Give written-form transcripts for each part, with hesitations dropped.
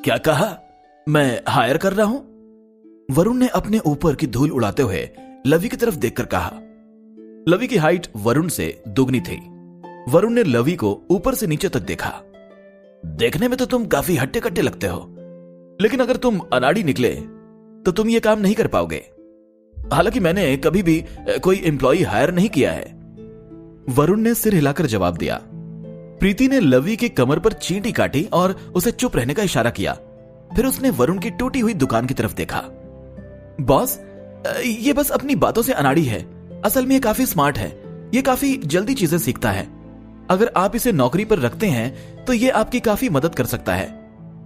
क्या कहा? मैं हायर कर रहा हूं? वरुण ने अपने ऊपर की धूल उड़ाते हुए लवी की तरफ देखकर कहा। लवी की हाइट वरुण से दुगनी थी। वरुण ने लवी को ऊपर से नीचे तक देखा। देखने में तो तुम काफी हट्टे कट्टे लगते हो, लेकिन अगर तुम अनाड़ी निकले तो तुम ये काम नहीं कर पाओगे। हालांकि मैंने कभी भी कोई एम्प्लॉय हायर नहीं किया है। वरुण ने सिर हिलाकर जवाब दिया। प्रीति ने लवी की कमर पर चींटी काटी और उसे चुप रहने का इशारा किया। फिर उसने वरुण की टूटी हुई दुकान की तरफ देखा। बॉस, ये बस अपनी बातों से अनाड़ी है। असल में ये काफी स्मार्ट है। ये काफी जल्दी चीजें सीखता है। अगर आप इसे नौकरी पर रखते हैं तो ये आपकी काफी मदद कर सकता है,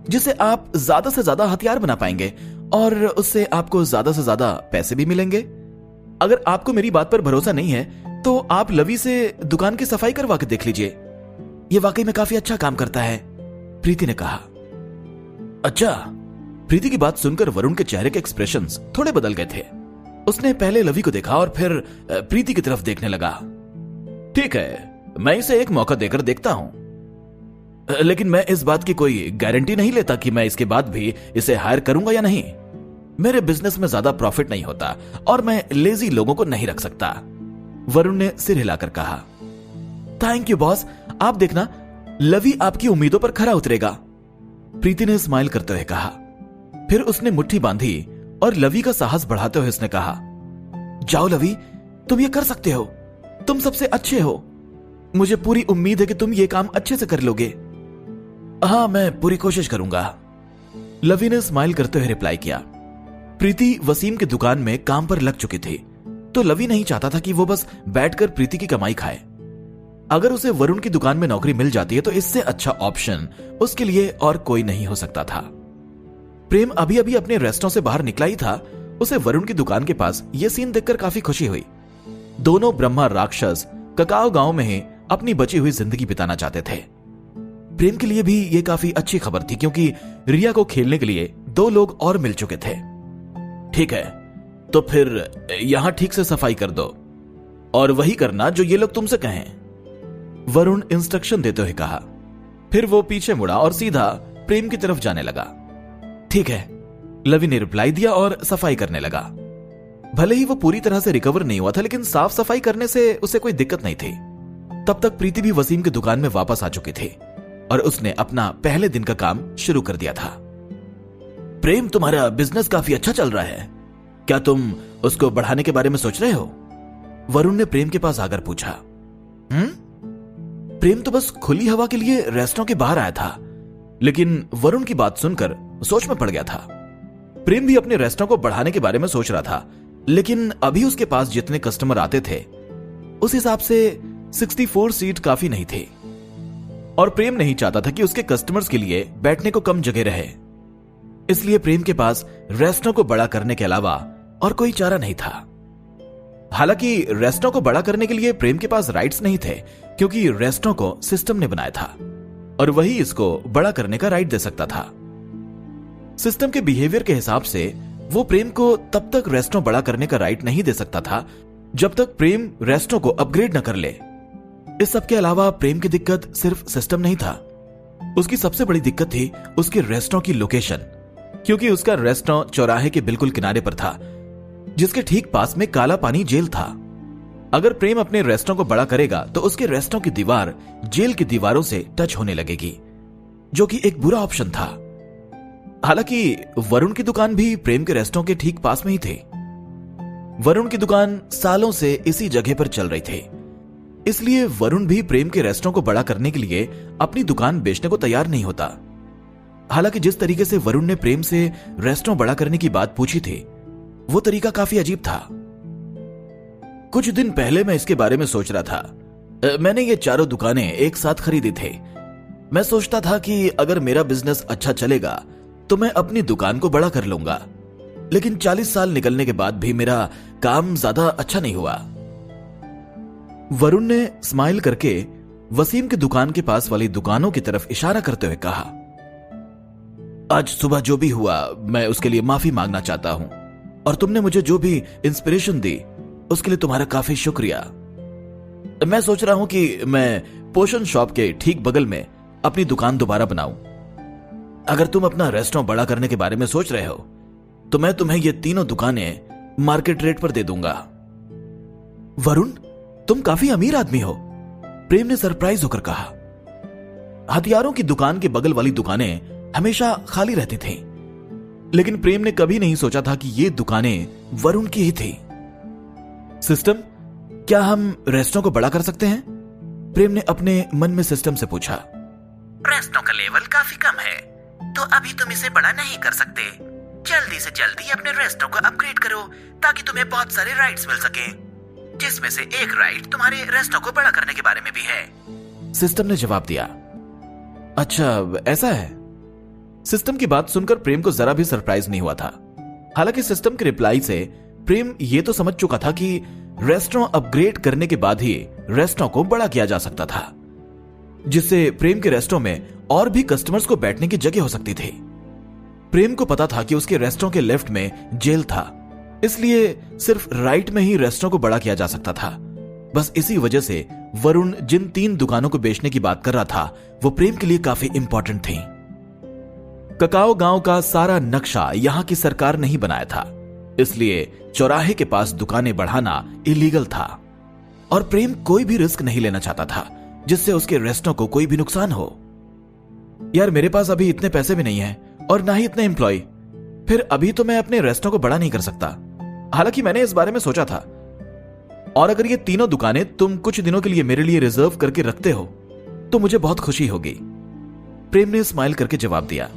जिससे आप ज्यादा से ज्यादा हथियार बना पाएंगे और उससे आपको ज्यादा से ज्यादा पैसे भी मिलेंगे। अगर आपको मेरी बात पर भरोसा नहीं है तो आप लवी से दुकान की सफाई करवा के देख लीजिए। ये वाकई में काफी अच्छा काम करता है, प्रीति ने कहा। अच्छा। प्रीति की बात सुनकर वरुण के चेहरे के एक्सप्रेशंस थोड़े बदल गए थे। उसने पहले लवी को देखा और फिर प्रीति की तरफ देखने लगा। ठीक है, मैं इसे एक मौका देकर देखता हूं, लेकिन मैं इस बात की कोई गारंटी नहीं लेता कि मैं इसके बाद भी इसे हायर करूंगा या नहीं। मेरे बिजनेस में ज्यादा प्रॉफिट नहीं होता और मैं लेजी लोगों को नहीं रख सकता, वरुण ने सिर हिलाकर कहा। थैंक यू बॉस, आप देखना लवी आपकी उम्मीदों पर खरा उतरेगा, प्रीति ने स्माइल करते हुए कहा। फिर उसने मुट्ठी बांधी और लवी का साहस बढ़ाते हुए उसने कहा, जाओ लवी, तुम ये कर सकते हो। तुम सबसे अच्छे हो। मुझे पूरी उम्मीद है कि तुम ये काम अच्छे से कर लोगे। हाँ, मैं पूरी कोशिश करूंगा, लवी ने स्माइल करते हुए रिप्लाई किया। प्रीति वसीम की दुकान में काम पर लग चुकी थी, तो लवी नहीं चाहता था कि वो बस बैठकर प्रीति की कमाई खाए। अगर उसे वरुण की दुकान में नौकरी मिल जाती है तो इससे अच्छा ऑप्शन उसके लिए और कोई नहीं हो सकता था। प्रेम अभी अभी अपने रेस्टोरेंट से बाहर निकला ही था। उसे वरुण की दुकान के पास यह सीन देखकर काफी खुशी हुई। दोनों ब्रह्मा राक्षस ककाओ गांव में ही अपनी बची हुई जिंदगी बिताना चाहते थे। प्रेम के लिए भी यह काफी अच्छी खबर थी, क्योंकि रिया को खेलने के लिए 2 लोग और मिल चुके थे। ठीक है, तो फिर यहां ठीक से सफाई कर दो और वही करना जो ये लोग तुमसे कहें, वरुण इंस्ट्रक्शन देते हुए कहा। फिर वो पीछे मुड़ा और सीधा प्रेम की तरफ जाने लगा। ठीक है, लवी ने रिप्लाई दिया और सफाई करने लगा। भले ही वो पूरी तरह से रिकवर नहीं हुआ था, लेकिन साफ सफाई करने से उसे कोई दिक्कत नहीं थी। तब तक प्रीति भी वसीम की दुकान में वापस आ चुकी थी और उसने अपना पहले दिन का काम शुरू कर दिया था। प्रेम, तुम्हारा बिजनेस काफी अच्छा चल रहा है। क्या तुम उसको बढ़ाने के बारे में सोच रहे हो? वरुण ने प्रेम के पास आकर पूछा। प्रेम तो बस खुली हवा के लिए रेस्टोरेंट के बाहर आया था, लेकिन वरुण की बात सुनकर सोच में पड़ गया था। प्रेम भी अपने रेस्टोरेंट को बढ़ाने के बारे में सोच रहा था, लेकिन अभी उसके पास जितने कस्टमर आते थे उस हिसाब से 64 सीट काफी नहीं थे और प्रेम नहीं चाहता था कि उसके कस्टमर्स के लिए बैठने को कम जगह रहे। इसलिए प्रेम के पास रेस्टोरेंट को बड़ा करने के अलावा और कोई चारा नहीं था। हालांकि रेस्टोरेंट को बड़ा करने के लिए प्रेम के पास राइट्स नहीं थे, क्योंकि रेस्टोरेंट को सिस्टम ने बनाया था और वही इसको बड़ा करने का राइट दे सकता था। सिस्टम के बिहेवियर के हिसाब से वो प्रेम को तब तक रेस्टोरेंट बड़ा करने का राइट नहीं दे सकता था जब तक प्रेम रेस्टोरेंट को अपग्रेड न कर ले। इस सब के अलावा प्रेम की दिक्कत सिर्फ सिस्टम नहीं था, उसकी सबसे बड़ी दिक्कत थी उसके रेस्टोरेंट की लोकेशन, क्योंकि उसका रेस्टोरेंट चौराहे के बिल्कुल किनारे पर था, जिसके ठीक पास में काला पानी जेल था। अगर प्रेम अपने रेस्टोरेंट को बड़ा करेगा तो उसके रेस्टोरेंट की दीवार जेल की दीवारों से टच होने लगेगी, जो कि एक बुरा ऑप्शन था। हालांकि वरुण की दुकान भी प्रेम के रेस्टोरेंट के ठीक पास में ही थी। वरुण की दुकान सालों से इसी जगह पर चल रही थी, इसलिए वरुण भी प्रेम के रेस्टोरेंट को बड़ा करने के लिए अपनी दुकान बेचने को तैयार नहीं होता। हालांकि जिस तरीके से वरुण ने प्रेम से रेस्टोरेंट बड़ा करने की बात पूछी थी, वो तरीका काफी अजीब था। कुछ दिन पहले मैं इसके बारे में सोच रहा था। मैंने ये चारों दुकानें एक साथ खरीदी थी। मैं सोचता था कि अगर मेरा बिजनेस अच्छा चलेगा तो मैं अपनी दुकान को बड़ा कर लूंगा, लेकिन 40 साल निकलने के बाद भी मेरा काम ज्यादा अच्छा नहीं हुआ। वरुण ने स्माइल करके वसीम की दुकान के पास वाली दुकानों की तरफ इशारा करते हुए कहा, आज सुबह जो भी हुआ मैं उसके लिए माफी मांगना चाहता हूं, और तुमने मुझे जो भी इंस्पिरेशन दी उसके लिए तुम्हारा काफी शुक्रिया। मैं सोच रहा हूं कि मैं पोषण शॉप के ठीक बगल में अपनी दुकान दोबारा बनाऊं, अगर तुम अपना रेस्टोरेंट बड़ा करने के बारे में सोच रहे हो तो मैं तुम्हें ये तीनों दुकानें मार्केट रेट पर दे दूंगा। वरुण, तुम काफी अमीर आदमी हो, प्रेम ने सरप्राइज होकर कहा। हथियारों की दुकान के बगल वाली दुकानें हमेशा खाली रहती थीं, लेकिन प्रेम ने कभी नहीं सोचा था कि ये दुकानें वरुण की ही थी। सिस्टम, क्या हम रेस्टोरेंट को बड़ा कर सकते हैं? प्रेम ने अपने मन में सिस्टम से पूछा। रेस्टोरेंट का लेवल काफी कम है, तो अभी तुम इसे बड़ा नहीं कर सकते। जल्दी से जल्दी अपने रेस्टोरेंट को अपग्रेड करो ताकि तुम्हें बहुत सारे राइड्स मिल सके, जिसमें से एक राइड तुम्हारे रेस्टोरेंट को बड़ा करने के बारे में भी है। सिस्टम ने जवाब दिया। अच्छा, ऐसा है? सिस्टम की बात सुनकर प्रेम को जरा भी सरप्राइज नहीं हुआ था। हालांकि सिस्टम के रिप्लाई से प्रेम यह तो समझ चुका था कि रेस्टोरेंट अपग्रेड करने के बाद ही रेस्टोरेंट को बड़ा किया जा सकता था, जिससे प्रेम के रेस्टोरेंट में और भी कस्टमर्स को बैठने की जगह हो सकती थी। प्रेम को पता था कि उसके रेस्टोरेंट के लेफ्ट में जेल था, इसलिए सिर्फ राइट में ही रेस्टोरेंट को बड़ा किया जा सकता था। बस इसी वजह से वरुण जिन 3 दुकानों को बेचने की बात कर रहा था वो प्रेम के लिए काफी इंपॉर्टेंट थी। ककाओ गांव का सारा नक्शा यहां की सरकार ने ही बनाया था, इसलिए चौराहे के पास दुकानें बढ़ाना इलीगल था और प्रेम कोई भी रिस्क नहीं लेना चाहता था जिससे उसके रेस्टोरेंट को कोई भी नुकसान हो। यार, मेरे पास अभी इतने पैसे भी नहीं है और ना ही इतने एम्प्लॉय, फिर अभी तो मैं अपने रेस्टोरेंट को बड़ा नहीं कर सकता। हालांकि मैंने इस बारे में सोचा था, और अगर ये तीनों दुकानें तुम कुछ दिनों के लिए मेरे लिए रिजर्व करके रखते हो तो मुझे बहुत खुशी होगी, प्रेम ने स्माइल करके जवाब दिया।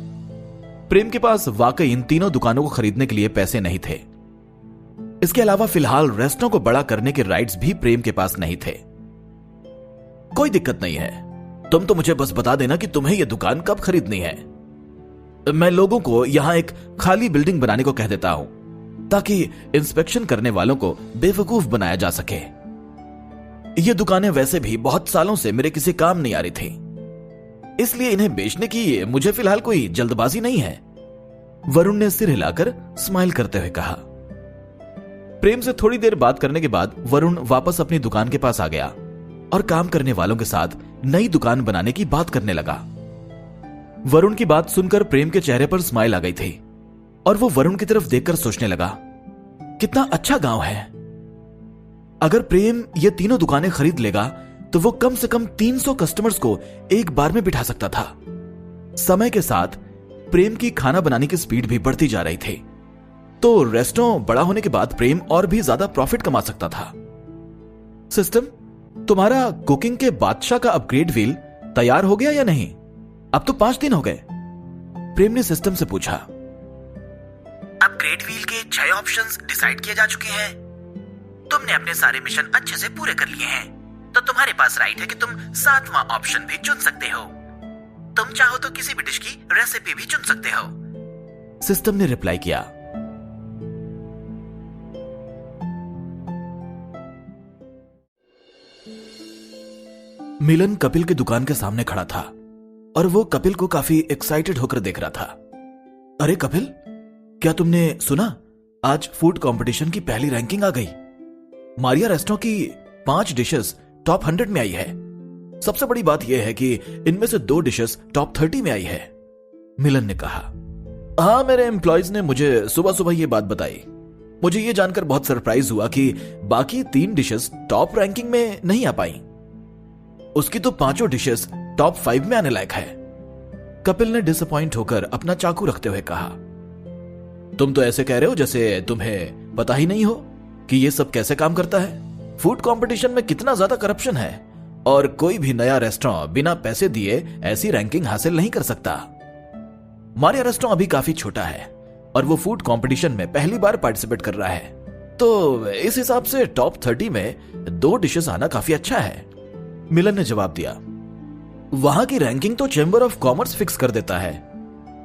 प्रेम के पास वाकई इन तीनों दुकानों को खरीदने के लिए पैसे नहीं थे। इसके अलावा फिलहाल रेस्टोरेंट को बड़ा करने के राइट्स भी प्रेम के पास नहीं थे। कोई दिक्कत नहीं है, तुम तो मुझे बस बता देना कि तुम्हें यह दुकान कब खरीदनी है। मैं लोगों को यहां एक खाली बिल्डिंग बनाने को कह देता हूं ताकि इंस्पेक्शन करने वालों को बेवकूफ बनाया जा सके। ये दुकानें वैसे भी बहुत सालों से मेरे किसी काम नहीं आ रही थी, इसलिए इन्हें बेचने की मुझे फिलहाल कोई जल्दबाजी नहीं है, वरुण ने सिर हिलाकर स्माइल करते हुए कहा। प्रेम से थोड़ी देर बात करने के बाद वरुण वापस अपनी दुकान के पास आ गया और काम करने वालों के साथ नई दुकान बनाने की बात करने लगा। वरुण की बात सुनकर प्रेम के चेहरे पर स्माइल आ गई थी और वो वरुण की तरफ देखकर सोचने लगा, कितना अच्छा गांव है। अगर प्रेम ये तीनों दुकानें खरीद लेगा तो वो कम से कम 300 कस्टमर्स को एक बार में बिठा सकता था। समय के साथ प्रेम की खाना बनाने की स्पीड भी बढ़ती जा रही थी, तो रेस्टोरेंट बड़ा होने के बाद प्रेम और भी ज्यादा प्रॉफिट कमा सकता था। सिस्टम, तुम्हारा कुकिंग के बादशाह का अपग्रेड व्हील तैयार हो गया या नहीं? अब तो 5 दिन हो गए, प्रेम ने सिस्टम से पूछा। अपग्रेड व्हील के 6 ऑप्शंस डिसाइड किए जा चुके हैं। तुमने अपने सारे मिशन अच्छे से पूरे कर लिए हैं, तो तुम्हारे पास राइट है कि तुम 7वां ऑप्शन भी चुन सकते हो। तुम चाहो तो किसी भी डिश की रेसिपी भी चुन सकते हो, सिस्टम ने रिप्लाई किया। मिलन कपिल की दुकान के सामने खड़ा था और वो कपिल को काफी एक्साइटेड होकर देख रहा था। अरे कपिल, क्या तुमने सुना? आज फूड कंपटीशन की पहली रैंकिंग आ गई। मारिया रेस्टोरेंट की 5 डिशेस टॉप 100 में आई है। सबसे बड़ी बात यह है कि इनमें से 2 डिशेस टॉप 30 में आई है, मिलन ने कहा। हाँ, मेरे एम्प्लॉयज ने मुझे सुबह सुबह यह बात बताई। मुझे यह जानकर बहुत सरप्राइज हुआ कि बाकी 3 डिशेस टॉप रैंकिंग में नहीं आ पाई। उसकी तो 5 डिशेस टॉप 5 में आने लायक है, कपिल ने डिसअपॉइंट होकर अपना चाकू रखते हुए कहा। तुम तो ऐसे कह रहे हो जैसे तुम्हें पता ही नहीं हो कि यह सब कैसे काम करता है। फूड कंपटीशन में कितना ज्यादा करप्शन है और कोई भी नया रेस्टोरेंट बिना पैसे दिए ऐसी रैंकिंग हासिल नहीं कर सकता। मारिया रेस्टोरेंट अभी काफी छोटा है और वो फूड कंपटीशन में पहली बार पार्टिसिपेट कर रहा है, तो इस हिसाब से टॉप 30 में 2 डिशेस आना काफी अच्छा है, मिलन ने जवाब दिया। वहां की रैंकिंग तो चैम्बर ऑफ कॉमर्स फिक्स कर देता है।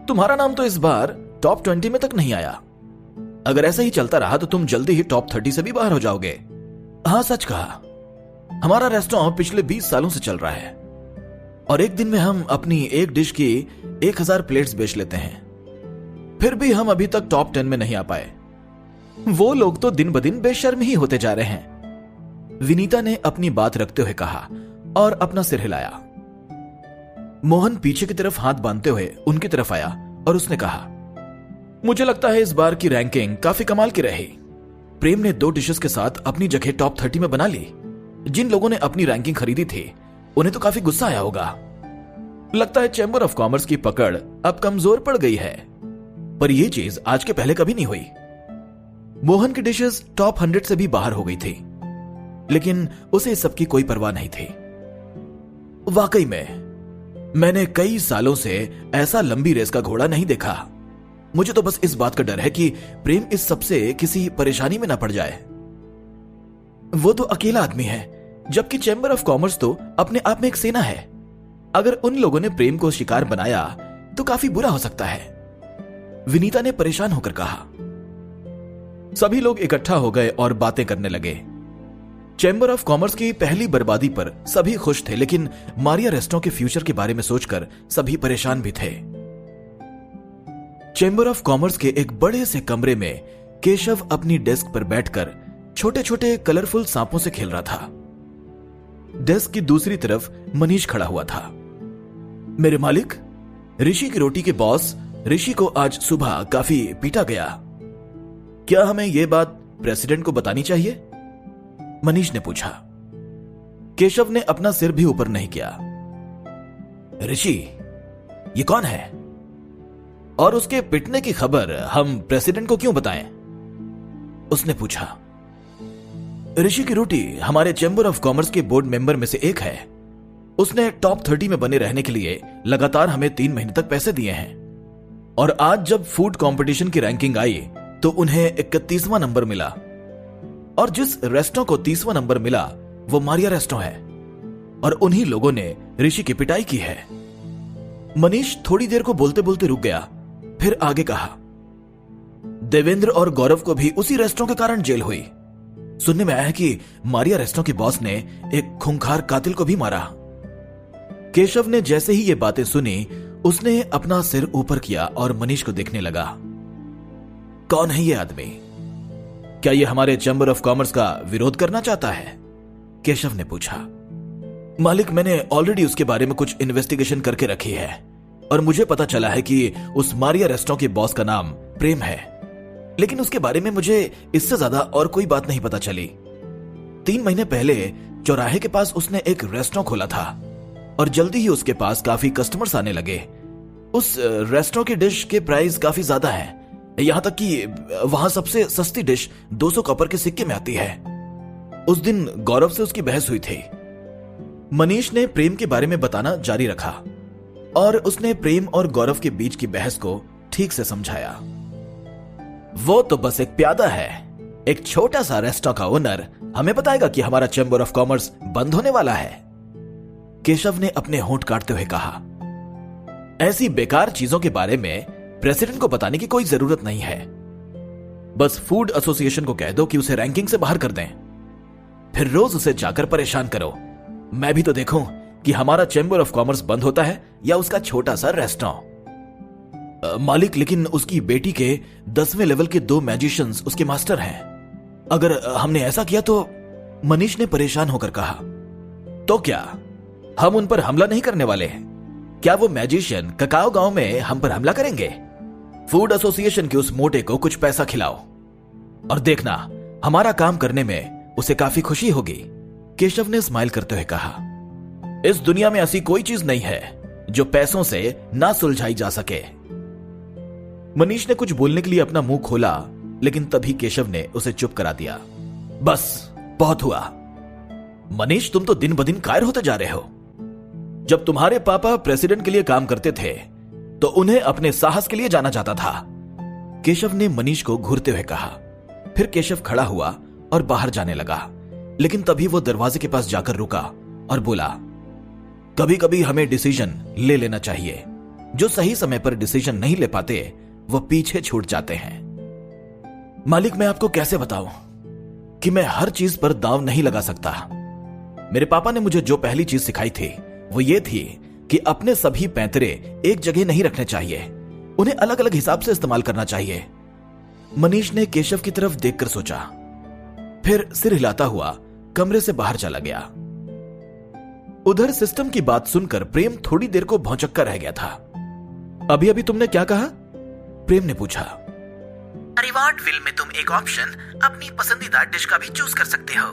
तुम्हारा नाम तो इस बार टॉप 20 में तक नहीं आया। अगर ऐसा ही चलता रहा तो तुम जल्दी ही टॉप 30 से भी बाहर हो जाओगे। हाँ, सच कहा। हमारा रेस्टोरेंट पिछले 20 सालों से चल रहा है और एक दिन में हम अपनी एक डिश की 1000 प्लेट्स बेच लेते हैं, फिर भी हम अभी तक टॉप 10 में नहीं आ पाए। वो लोग तो दिन ब दिन बेशर्म ही होते जा रहे हैं, विनीता ने अपनी बात रखते हुए कहा और अपना सिर हिलाया। मोहन पीछे की तरफ हाथ बांधते हुए उनकी तरफ आया और उसने कहा, मुझे लगता है इस बार की रैंकिंग काफी कमाल की रही। प्रेम ने 2 डिशेस के साथ अपनी जगह टॉप 30 में बना ली। जिन लोगों ने अपनी रैंकिंग खरीदी थी उन्हें तो काफी गुस्सा आया होगा। लगता है चैम्बर ऑफ कॉमर्स की पकड़ अब कमजोर पड़ गई है, पर यह चीज आज के पहले कभी नहीं हुई। मोहन की डिशेस टॉप 100 से भी बाहर हो गई थी, लेकिन उसे इस सब की कोई परवाह नहीं थी। वाकई में मैंने कई सालों से ऐसा लंबी रेस का घोड़ा नहीं देखा। मुझे तो बस इस बात का डर है कि प्रेम इस सब से किसी परेशानी में ना पड़ जाए। वो तो अकेला आदमी है, जबकि चैम्बर ऑफ कॉमर्स तो अपने आप में एक सेना है। अगर उन लोगों ने प्रेम को शिकार बनाया तो काफी बुरा हो सकता है, विनीता ने परेशान होकर कहा। सभी लोग इकट्ठा हो गए और बातें करने लगे। चैम्बर ऑफ कॉमर्स की पहली बर्बादी पर सभी खुश थे, लेकिन मारिया रेस्टोरेंट के फ्यूचर के बारे में सोचकर सभी परेशान भी थे। चैम्बर ऑफ कॉमर्स के एक बड़े से कमरे में केशव अपनी डेस्क पर बैठकर छोटे छोटे कलरफुल सांपों से खेल रहा था। डेस्क की दूसरी तरफ मनीष खड़ा हुआ था। मेरे मालिक, ऋषि की रोटी के बॉस ऋषि को आज सुबह काफी पीटा गया। क्या हमें यह बात प्रेसिडेंट को बतानी चाहिए? मनीष ने पूछा। केशव ने अपना सिर भी ऊपर नहीं किया। ऋषि, ये कौन है और उसके पिटने की खबर हम प्रेसिडेंट को क्यों बताएं? उसने पूछा। ऋषि की रोटी हमारे चैम्बर ऑफ कॉमर्स के बोर्ड मेंबर में से एक है। उसने टॉप 30 में बने रहने के लिए लगातार हमें 3 महीने तक पैसे दिए हैं, और आज जब फूड कंपटीशन की रैंकिंग आई तो उन्हें 31वां नंबर मिला, और जिस रेस्टोरेंट को 30वां नंबर मिला वो मारिया रेस्टोरेंट है, और उन्हीं लोगों ने ऋषि की पिटाई की है। मनीष थोड़ी देर को बोलते बोलते रुक गया, फिर आगे कहा। देवेंद्र और गौरव को भी उसी रेस्टोरेंट के कारण जेल हुई। सुनने में आया है कि मारिया रेस्टोरेंट के बॉस ने एक खूंखार कातिल को भी मारा। केशव ने जैसे ही ये बातें सुनी उसने अपना सिर ऊपर किया और मनीष को देखने लगा। कौन है ये आदमी? क्या ये हमारे चैम्बर ऑफ कॉमर्स का विरोध करना चाहता है? केशव ने पूछा। मालिक, मैंने ऑलरेडी उसके बारे में कुछ इन्वेस्टिगेशन करके रखी है और मुझे पता चला है कि उस मारिया रेस्टोरेंट के बॉस का नाम प्रेम है, लेकिन उसके बारे में मुझे इससे ज्यादा और कोई बात नहीं पता चली। 3 महीने पहले चौराहे के पास उसने एक रेस्टोरेंट खोला था और जल्दी ही उसके पास काफी कस्टमर्स आने लगे। उस रेस्टोरेंट की डिश के प्राइस काफी ज्यादा है, यहां तक कि वहां सबसे सस्ती डिश 200 कॉपर के सिक्के में आती है। उस दिन गौरव से उसकी बहस हुई थी। मनीष ने प्रेम के बारे में बताना जारी रखा और उसने प्रेम और गौरव के बीच की बहस को ठीक से समझाया। वो तो बस एक प्यादा है। एक छोटा सा रेस्टोरेंट का ओनर हमें बताएगा कि हमारा चैम्बर ऑफ कॉमर्स बंद होने वाला है। केशव ने अपने होंठ काटते हुए कहा। ऐसी बेकार चीजों के बारे में प्रेसिडेंट को बताने की कोई जरूरत नहीं है। बस फूड एसोसिएशन को कह दो कि उसे रैंकिंग से बाहर कर दें, फिर रोज उसे जाकर परेशान करो। मैं भी तो देखूं कि हमारा चैम्बर ऑफ कॉमर्स बंद होता है या उसका छोटा सा रेस्टोरेंट। मालिक, लेकिन उसकी बेटी के 10वें लेवल के 2 मैजिशियंस उसके मास्टर हैं। अगर हमने ऐसा किया तो? मनीष ने परेशान होकर कहा। तो क्या हम उन पर हमला नहीं करने वाले हैं? क्या वो मैजिशियन ककाओ गांव में हम पर हमला करेंगे? फूड एसोसिएशन के उस मोटे को कुछ पैसा खिलाओ और देखना हमारा काम करने में उसे काफी खुशी होगी। केशव ने स्माइल करते हुए कहा। इस दुनिया में ऐसी कोई चीज नहीं है जो पैसों से ना सुलझाई जा सके। मनीष ने कुछ बोलने के लिए अपना मुंह खोला, लेकिन तभी केशव ने उसे चुप करा दिया। बस बहुत हुआ। मनीष, तुम तो दिन ब दिन कायर होते जा रहे हो। जब तुम्हारे पापा प्रेसिडेंट के लिए काम करते थे तो उन्हें अपने साहस के लिए जाना जाता था। केशव ने मनीष को घूरते हुए कहा। फिर केशव खड़ा हुआ और बाहर जाने लगा, लेकिन तभी वो दरवाजे के पास जाकर रुका और बोला, कभी कभी हमें डिसीजन ले लेना चाहिए। जो सही समय पर डिसीजन नहीं ले पाते वो पीछे छूट जाते हैं। मालिक, मैं आपको कैसे बताऊं कि मैं हर चीज पर दांव नहीं लगा सकता। मेरे पापा ने मुझे जो पहली चीज सिखाई थी वो ये थी कि अपने सभी पैंतरे एक जगह नहीं रखने चाहिए, उन्हें अलग अलग हिसाब से इस्तेमाल करना चाहिए। मनीष ने केशव की तरफ देखकर सोचा, फिर सिर हिलाता हुआ कमरे से बाहर चला गया। उधर सिस्टम की बात सुनकर प्रेम थोड़ी देर को भौंचक्का रह गया था। अभी अभी तुमने क्या कहा? प्रेम ने पूछा। रिवॉर्ड व्हील में तुम एक ऑप्शन अपनी पसंदीदा डिश का भी चूज कर सकते हो।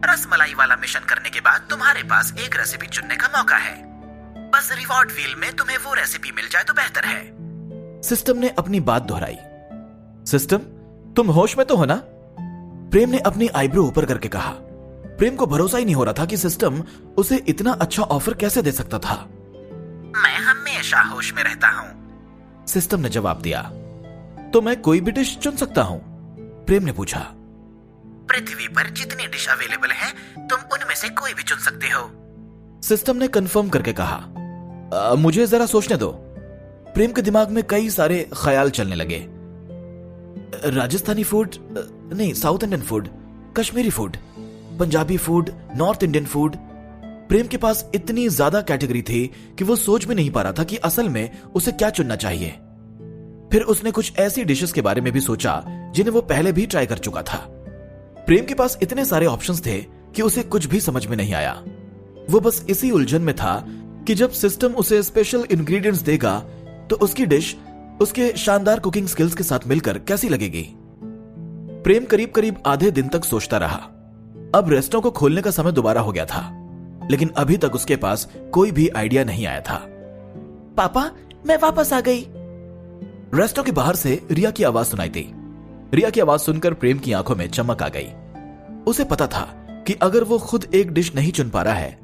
रसमलाई वाला मिशन करने के बाद तुम्हारे पास एक रेसिपी चुनने का मौका है। बस रिवॉर्ड व्हील में तुम्हें वो रेसिपी मिल जाए तो बेहतर है। सिस्टम ने अपनी बात दोहराई। सिस्टम, तुम होश में तो हो ना? प्रेम ने अपनी आईब्रो ऊपर करके कहा। प्रेम को भरोसा ही नहीं हो रहा था कि सिस्टम उसे इतना अच्छा ऑफर कैसे दे सकता था। मैं हमेशा होश में रहता हूँ, सिस्टम ने जवाब दिया। तो मैं कोई भी डिश चुन सकता हूँ? प्रेम ने पूछा। पृथ्वी पर जितनी डिश अवेलेबल है तुम उनमें से कोई भी चुन सकते हो, सिस्टम ने कंफर्म करके कहा। मुझे जरा सोचने दो। प्रेम के दिमाग में कई सारे ख्याल चलने लगे। राजस्थानी फूड नहीं, south Indian food, Kashmiri food, Punjabi food, north Indian food. Prem के पास इतनी ज्यादा कैटेगरी थी कि वो सोच भी नहीं पा रहा था कि असल में उसे क्या चुनना चाहिए। फिर उसने कुछ ऐसी डिशेस के बारे में भी सोचा जिन्हें वो पहले भी ट्राई कर चुका था। प्रेम के पास इतने सारे ऑप्शंस थे कि उसे कुछ भी समझ में नहीं आया। वो बस इसी उलझन में था कि जब सिस्टम उसे स्पेशल इंग्रेडिएंट्स देगा तो उसकी डिश उसके शानदार कुकिंग स्किल्स के साथ मिलकर कैसी लगेगी। प्रेम करीब करीब आधे दिन तक सोचता रहा। अब रेस्टोरेंट को खोलने का समय दोबारा हो गया था, लेकिन अभी तक उसके पास कोई भी आइडिया नहीं आया था। पापा, मैं वापस आ गई। रेस्टोरेंट के बाहर से रिया की आवाज सुनाई दी। रिया की आवाज सुनकर प्रेम की आंखों में चमक आ गई। उसे पता था कि अगर वो खुद एक डिश नहीं चुन पा रहा है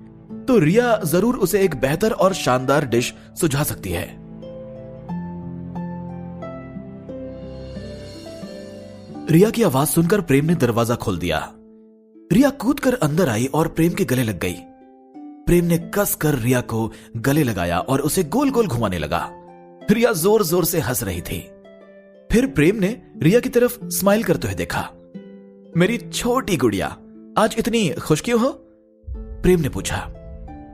तो रिया जरूर उसे एक बेहतर और शानदार डिश सुझा सकती है। रिया की आवाज सुनकर प्रेम ने दरवाजा खोल दिया। रिया कूदकर अंदर आई और प्रेम के गले लग गई। प्रेम ने कसकर रिया को गले लगाया और उसे गोल गोल घुमाने लगा। रिया जोर जोर से हंस रही थी। फिर प्रेम ने रिया की तरफ स्माइल करते हुए देखा। मेरी छोटी गुड़िया, आज इतनी खुश क्यों हो? प्रेम ने पूछा।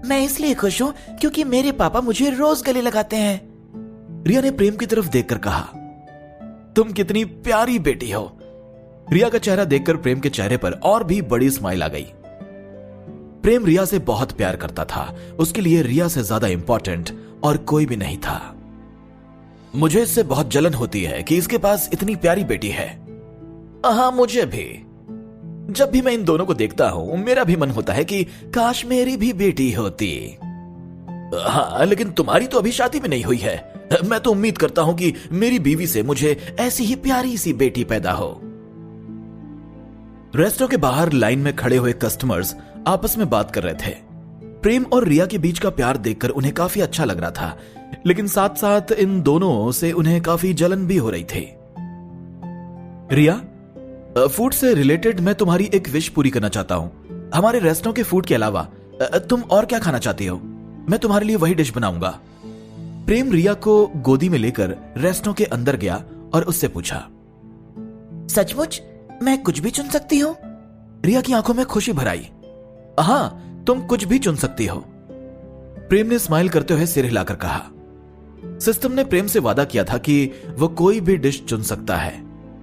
मैं इसलिए खुश हूं क्योंकि मेरे पापा मुझे रोज गले लगाते हैं, रिया ने प्रेम की तरफ देखकर कहा। तुम कितनी प्यारी बेटी हो। रिया का चेहरा देखकर प्रेम के चेहरे पर और भी बड़ी स्माइल आ गई। प्रेम रिया से बहुत प्यार करता था। उसके लिए रिया से ज्यादा इंपॉर्टेंट और कोई भी नहीं था। मुझे इससे बहुत जलन होती है कि इसके पास इतनी प्यारी बेटी है। हाँ, मुझे भी। जब भी मैं इन दोनों को देखता हूं मेरा भी मन होता है कि काश मेरी भी बेटी होती। हाँ, लेकिन तुम्हारी तो अभी शादी भी नहीं हुई है। मैं तो उम्मीद करता हूं कि मेरी बीवी से मुझे ऐसी ही प्यारी सी बेटी पैदा हो। रेस्टोरेंट के बाहर लाइन में खड़े हुए कस्टमर्स आपस में बात कर रहे थे। प्रेम और रिया के बीच का प्यार देखकर उन्हें काफी अच्छा लग रहा था, लेकिन साथ साथ इन दोनों से उन्हें काफी जलन भी हो रही थी। रिया, फूड से रिलेटेड मैं तुम्हारी एक विश पूरी करना चाहता हूं। हमारे रेस्टोरेंट के फूड के अलावा तुम और क्या खाना चाहती हो? मैं तुम्हारे लिए वही डिश बनाऊंगा। प्रेम रिया को गोदी में लेकर रेस्टोरेंट के अंदर गया और उससे पूछा। सचमुच मैं कुछ भी चुन सकती हूँ? रिया की आंखों में खुशी भर आई। हाँ, तुम कुछ भी चुन सकती हो, प्रेम ने स्माइल करते हुए सिर हिलाकर कहा। सिस्टम ने प्रेम से वादा किया था कि वो कोई भी डिश चुन सकता है,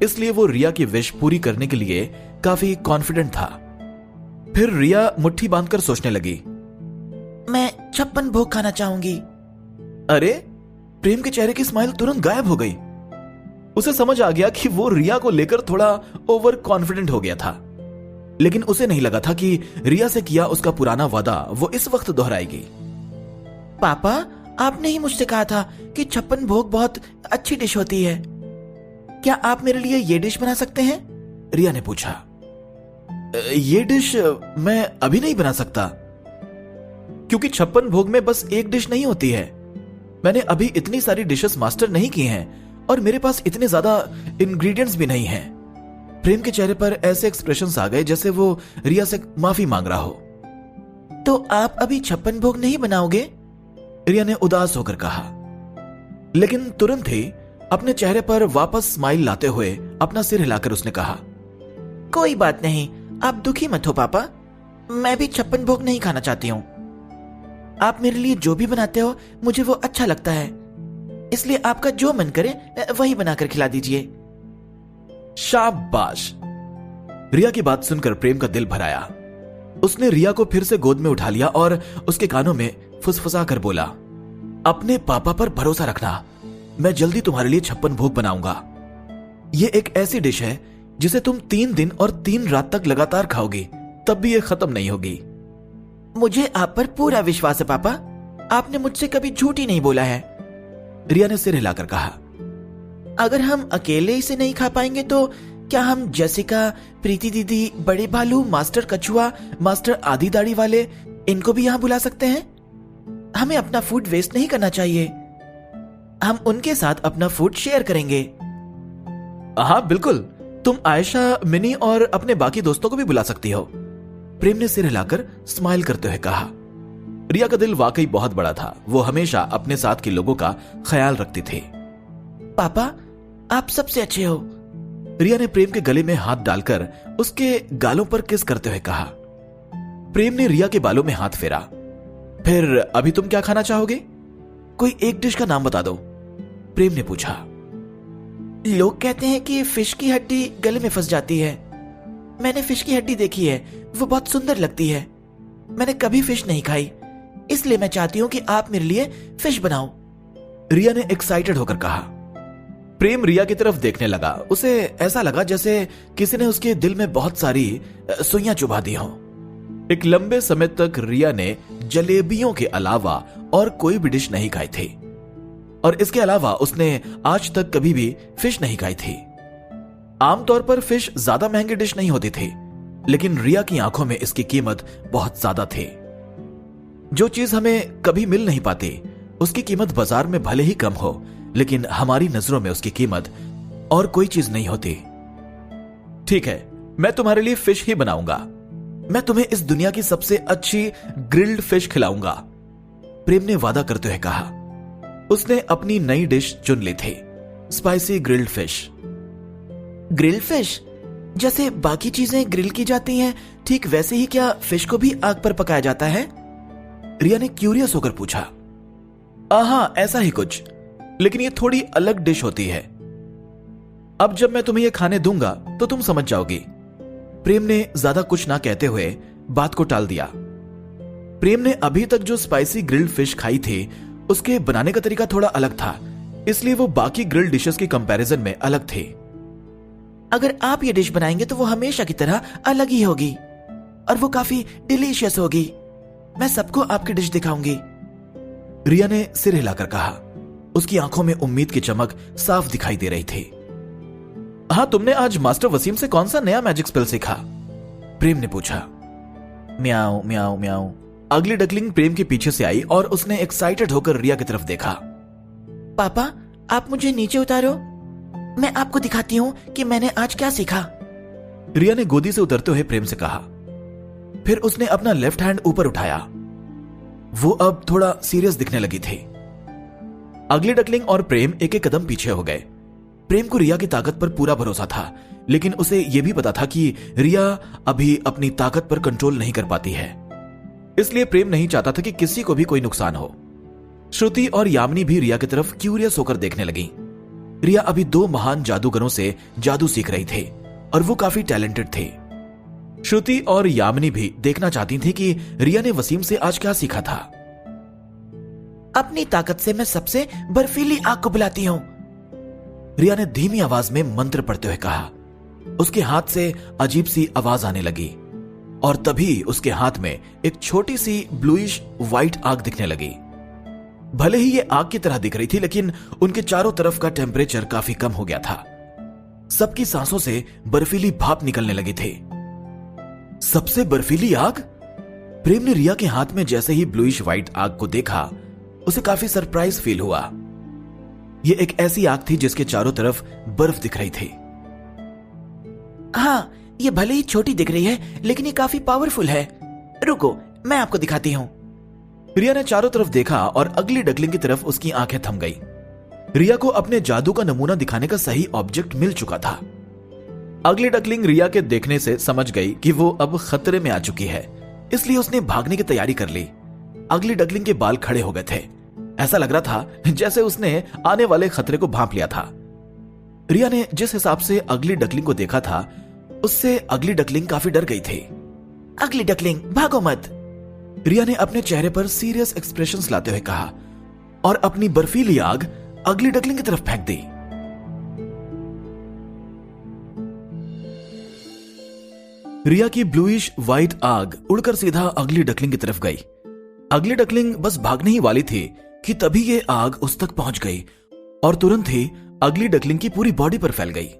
इसलिए वो रिया की विश पूरी करने के लिए काफी कॉन्फिडेंट था। फिर रिया मुट्ठी बांधकर सोचने लगी। मैं 56 भोग खाना चाहूंगी। अरे, प्रेम के चेहरे की स्माइल तुरंत गायब हो गई। उसे समझ आ गया कि वो रिया को लेकर थोड़ा ओवर कॉन्फिडेंट हो गया था, लेकिन उसे नहीं लगा था कि रिया से किया उसका पुराना वादा वो इस वक्त दोहराएगी। पापा, आपने ही मुझसे कहा था कि 56 भोग बहुत अच्छी डिश होती है। क्या आप मेरे लिए ये डिश बना सकते हैं? रिया ने पूछा। ये डिश मैं अभी नहीं बना सकता, क्योंकि 56 भोग में बस एक डिश नहीं होती है। मैंने अभी इतनी सारी डिशेस मास्टर नहीं की हैं और मेरे पास इतने ज्यादा इंग्रेडिएंट्स भी नहीं हैं। प्रेम के चेहरे पर ऐसे एक्सप्रेशंस आ गए जैसे वो रिया से माफी मांग रहा हो। तो आप अभी 56 भोग नहीं बनाओगे? रिया ने उदास होकर कहा, लेकिन तुरंत ही अपने चेहरे पर वापस स्माइल लाते हुए अपना सिर हिलाकर उसने कहा। कोई बात नहीं, आप दुखी मत हो पापा। मैं भी 56 भोग नहीं खाना चाहती हूँ। आप मेरे लिए जो भी बनाते हो मुझे वो अच्छा लगता है, इसलिए आपका जो मन करे वही बनाकर खिला दीजिए। शाबाश। रिया की बात सुनकर प्रेम का दिल भर आया। उसने रिया को फिर से गोद में उठा लिया और उसके कानों में फुसफुसा कर बोला, अपने पापा पर भरोसा रखना, मैं जल्दी तुम्हारे लिए 56 भोग बनाऊंगा। ये एक ऐसी डिश है जिसे तुम 3 दिन और 3 रात तक लगातार खाओगी, तब भी ये खत्म नहीं होगी। मुझे आप पर पूरा विश्वास है पापा, आपने मुझसे कभी झूठ ही नहीं बोला है। रिया ने सिर हिलाकर कहा, अगर हम अकेले इसे नहीं खा पाएंगे तो क्या हम जेसिका, प्रीति दीदी, बड़े भालू, मास्टर कछुआ, मास्टर आधी दाढ़ी वाले, इनको भी यहां बुला सकते हैं? हमें अपना फूड वेस्ट नहीं करना चाहिए, हम उनके साथ अपना फूड शेयर करेंगे। हाँ बिल्कुल, तुम आयशा, मिनी और अपने बाकी दोस्तों को भी बुला सकती हो। प्रेम ने सिर हिलाकर स्माइल करते हुए कहा। रिया का दिल वाकई बहुत बड़ा था, वो हमेशा अपने साथ के लोगों का ख्याल रखती थी। पापा, आप सबसे अच्छे हो। रिया ने प्रेम के गले में हाथ डालकर उसके गालों पर किस करते हुए कहा। प्रेम ने रिया के बालों में हाथ फेरा। फिर अभी तुम क्या खाना चाहोगे? कोई एक डिश का नाम बता दो, प्रेम ने पूछा। लोग कहते हैं कि फिश की हड्डी गले में फंस जाती है। मैंने फिश की हड्डी देखी है, वो बहुत सुंदर लगती है। मैंने कभी फिश नहीं खाई, इसलिए मैं चाहती हूं कि आप मेरे लिए फिश बनाओ, रिया ने एक्साइटेड होकर कहा। प्रेम रिया की तरफ देखने लगा। उसे ऐसा लगा जैसे किसी ने उसके दिल में बहुत सारी सुइयां चुभा दी हों। एक लंबे समय तक रिया ने जलेबियों के अलावा और कोई भी डिश नहीं खाई थी, और इसके अलावा उसने आज तक कभी भी फिश नहीं खाई थी। आमतौर पर फिश ज्यादा महंगी डिश नहीं होती थी, लेकिन रिया की आंखों में इसकी कीमत बहुत ज्यादा थी। जो चीज हमें कभी मिल नहीं पाती, उसकी कीमत बाजार में भले ही कम हो, लेकिन हमारी नजरों में उसकी कीमत और कोई चीज नहीं होती। ठीक है, मैं तुम्हारे लिए फिश ही बनाऊंगा। मैं तुम्हें इस दुनिया की सबसे अच्छी ग्रिल्ड फिश खिलाऊंगा, प्रेम ने वादा करते हुए कहा। उसने अपनी नई डिश चुन ली थी, spicy grilled fish. Grilled fish? जैसे बाकी चीजें ग्रिल की जाती हैं, ठीक वैसे ही क्या फिश को भी आग पर पकाया जाता है? रिया ने क्यूरियस होकर पूछा। हाँ, ऐसा ही कुछ, लेकिन ये थोड़ी अलग डिश होती है। अब जब मैं तुम्हें ये खाने दूंगा तो तुम समझ जाओगी। प्रेम ने ज्यादा कुछ ना कहते हुए बात को टाल दिया। प्रेम ने अभी तक जो स्पाइसी ग्रिल्ड फिश खाई थी, उसके बनाने का तरीका थोड़ा अलग था, इसलिए वो बाकी ग्रिल्ड डिशेस के कंपैरिजन में अलग थी। अगर आप ये डिश बनाएंगे तो वो हमेशा की तरह अलग ही होगी और वो काफी डिलीशियस होगी। मैं सबको आपकी डिश दिखाऊंगी, रिया ने सिर हिलाकर कहा। उसकी आंखों में उम्मीद की चमक साफ दिखाई दे रही थी। हाँ, तुमने आज मास्टर वसीम से कौन सा नया मैजिक स्पेल सीखा? प्रेम ने पूछा। म्याऊ म्याऊ म्याऊ। अगली डकलिंग प्रेम के पीछे से आई और उसने एक्साइटेड होकर रिया की तरफ देखा। पापा, आप मुझे नीचे उतारो, मैं आपको दिखाती हूं कि मैंने आज क्या सीखा, रिया ने गोदी से उतरते हुए प्रेम से कहा। फिर उसने अपना लेफ्ट हैंड ऊपर उठाया। वो अब थोड़ा सीरियस दिखने लगी थी। अगली डकलिंग और प्रेम एक एक कदम पीछे हो गए। प्रेम को रिया की ताकत पर पूरा भरोसा था, लेकिन उसे यह भी पता था कि रिया अभी अपनी ताकत पर कंट्रोल नहीं कर पाती है, इसलिए प्रेम नहीं चाहता था कि किसी को भी कोई नुकसान हो। श्रुति और यामिनी भी रिया की तरफ क्यूरियस होकर देखने लगी। रिया अभी 2 महान जादूगरों से जादू सीख रही थी और वो काफी टैलेंटेड थे। श्रुति और यामिनी भी देखना चाहती थी कि रिया ने वसीम से आज क्या सीखा था। अपनी ताकत से मैं सबसे बर्फीली आग को बुलाती हूं, रिया ने धीमी आवाज में मंत्र पढ़ते हुए कहा। उसके हाथ से अजीब सी आवाज आने लगी और तभी उसके हाथ में एक छोटी सी ब्लूइश व्हाइट आग दिखने लगी। भले ही ये आग की तरह दिख रही थी, लेकिन उनके चारों तरफ का टेम्परेचर काफी कम हो गया था। सबकी सांसों से बर्फीली भाप निकलने लगी थी। सबसे बर्फीली आग? प्रेम ने रिया के हाथ में जैसे ही ब्लूइश व्हाइट आग को देखा, उसे काफी सरप्राइज फील हुआ। यह एक ऐसी आग थी जिसके चारों तरफ बर्फ दिख रही थी। हाँ, ये भले ही छोटी दिख रही है, लेकिन ये काफी पावरफुल है। रुको, मैं आपको दिखाती हूं। रिया ने चारों तरफ देखा और अगली डकलिंग की तरफ उसकी आंखें थम गई। रिया को अपने जादू का नमूना दिखाने का सही ऑब्जेक्ट मिल चुका था। अगली डकलिंग रिया के देखने से समझ गई कि वो अब खतरे में आ चुकी है, इसलिए उसने भागने की तैयारी कर ली। अगली डकलिंग के बाल खड़े हो गए थे। ऐसा लग रहा था जैसे उसने आने वाले खतरे को भांप लिया था। रिया ने जिस हिसाब से अगली डकलिंग को देखा था, उससे अगली डकलिंग काफी डर गई थी। अगली डकलिंग भागो मत। रिया ने अपने चेहरे पर सीरियस एक्सप्रेशंस लाते हुए कहा और अपनी बर्फीली आग अगली डकलिंग की तरफ फेंक दी। रिया की ब्लूइश व्हाइट आग उड़कर सीधा अगली डकलिंग की तरफ गई। अगली डकलिंग बस भागने ही वाली थी कि तभी ये आग उस तक पहुंच गई और तुरंत ही अगली डकलिंग की पूरी बॉडी पर फैल गई।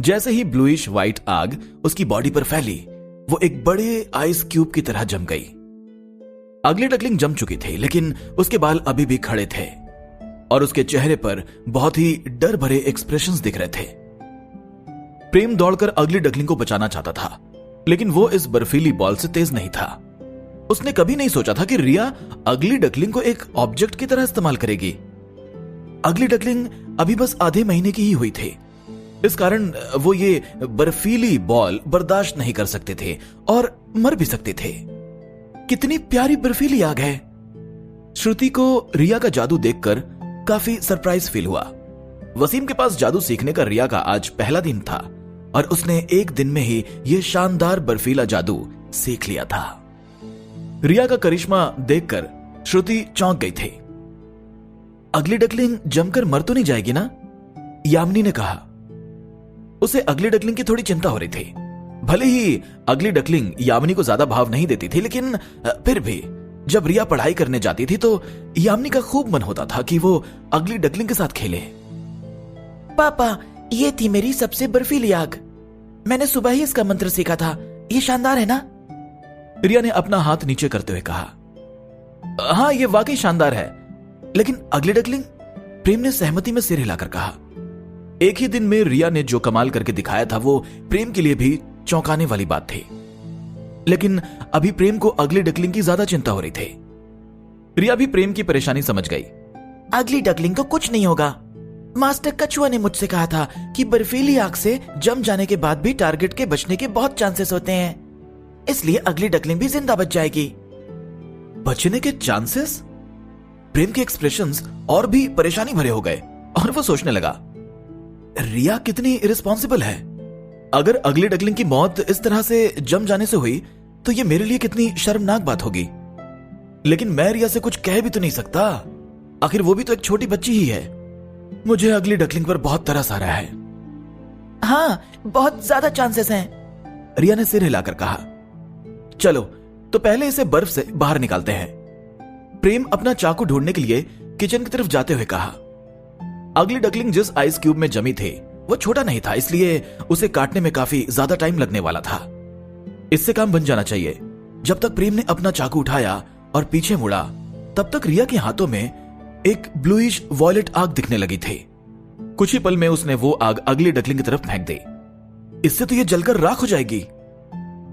जैसे ही ब्लूइश व्हाइट आग उसकी बॉडी पर फैली, वो एक बड़े आइस क्यूब की तरह जम गई। अगली डकलिंग जम चुकी थी, लेकिन उसके बाल अभी भी खड़े थे और उसके चेहरे पर बहुत ही डर भरे एक्सप्रेशंस दिख रहे थे। प्रेम दौड़कर अगली डकलिंग को बचाना चाहता था, लेकिन वो इस बर्फीली बॉल से तेज नहीं था। उसने कभी नहीं सोचा था कि रिया अगली डकलिंग को एक ऑब्जेक्ट की तरह इस्तेमाल करेगी। अगली डकलिंग अभी बस आधे महीने की ही हुई थी, इस कारण वो ये बर्फीली बॉल बर्दाश्त नहीं कर सकते थे और मर भी सकते थे। कितनी प्यारी बर्फीली आग है। श्रुति को रिया का जादू देखकर काफी सरप्राइज फील हुआ। वसीम के पास जादू सीखने का रिया का आज पहला दिन था और उसने एक दिन में ही यह शानदार बर्फीला जादू सीख लिया था। रिया का करिश्मा देखकर श्रुति चौंक गई थी। अगली डकलिंग जमकर मर तो नहीं जाएगी ना? यामिनी ने कहा। उसे अगली डकलिंग की थोड़ी चिंता हो रही थी। भले ही अगली डकलिंग यामिनी को ज्यादा भाव नहीं देती थी, लेकिन फिर भी जब रिया पढ़ाई करने जाती थी तो यामिनी का खूब मन होता था कि वो अगली डकलिंग के साथ खेले। पापा, ये थी मेरी सबसे बर्फीली आग। मैंने सुबह ही इसका मंत्र सीखा था। ये शानदार है ना? रिया ने अपना हाथ नीचे करते हुए कहा। हाँ, ये वाकई शानदार है, लेकिन अगली डकलिंग? प्रेम ने सहमति में सिर हिलाकर कहा। एक ही दिन में रिया ने जो कमाल करके दिखाया था वो प्रेम के लिए भी चौंकाने वाली बात थी, लेकिन अभी प्रेम को अगली डकलिंग की ज्यादा चिंता हो रही थी। रिया भी प्रेम की परेशानी समझ गई। अगली डकलिंग को कुछ नहीं होगा। मास्टर कछुआ ने मुझसे कहा था कि बर्फीली आग से जम जाने के बाद भी टारगेट के बचने के बहुत चांसेस होते हैं, इसलिए अगली डकलिंग भी जिंदा बच जाएगी। बचने के चांसेस? प्रेम के एक्सप्रेशंस और भी परेशानी भरे हो गए और वो सोचने लगा, रिया कितनी इररिस्पॉन्सिबल है। अगर अगली डकलिंग की मौत इस तरह से जम जाने से हुई तो ये मेरे लिए कितनी शर्मनाक बात होगी। लेकिन मैं रिया से कुछ कह भी तो नहीं सकता, आखिर वो भी तो एक छोटी बच्ची ही है। मुझे अगली डकलिंग पर बहुत तरस आ रहा है। हाँ, बहुत ज्यादा चांसेस हैं, रिया ने सिर हिलाकर कहा। चलो तो पहले इसे बर्फ से बाहर निकालते हैं। प्रेम अपना चाकू ढूंढने के लिए किचन की तरफ जाते हुए कहा। अगली डकलिंग जिस आइस क्यूब में जमी थी वो छोटा नहीं था, इसलिए उसे काटने में काफी ज्यादा टाइम लगने वाला था। इससे काम बन जाना चाहिए। जब तक प्रेम ने अपना चाकू उठाया और पीछे मुड़ा, तब तक रिया के हाथों में एक ब्लूइश वॉयलेट आग दिखने लगी थी। कुछ ही पल में उसने वो आग अगली डकलिंग की तरफ फेंक दी। इससे तो ये जलकर राख हो जाएगी।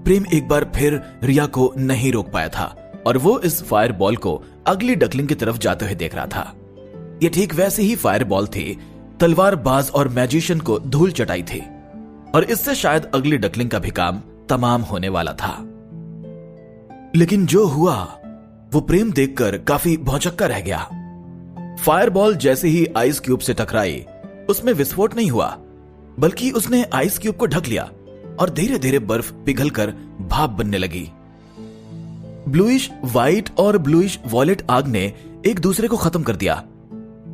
प्रेम एक बार फिर रिया को नहीं रोक पाया था और वो इस फायर बॉल को अगली डकलिंग की तरफ जाते हुए देख रहा था। ये ठीक वैसे ही फायर बॉल थी, तलवारबाज और मैजिशियन को धूल चटाई थी और इससे शायद अगली डकलिंग का भी काम तमाम होने वाला था। लेकिन जो हुआ वो प्रेम देखकर काफी भौचक्का रह गया। फायर बॉल जैसे ही आइस क्यूब से टकराई, उसमें विस्फोट नहीं हुआ, बल्कि उसने आइस क्यूब को ढक लिया और धीरे धीरे बर्फ पिघलकर भाप बनने लगी। ब्लूइश व्हाइट और ब्लूइश वॉयलेट आग ने एक दूसरे को खत्म कर दिया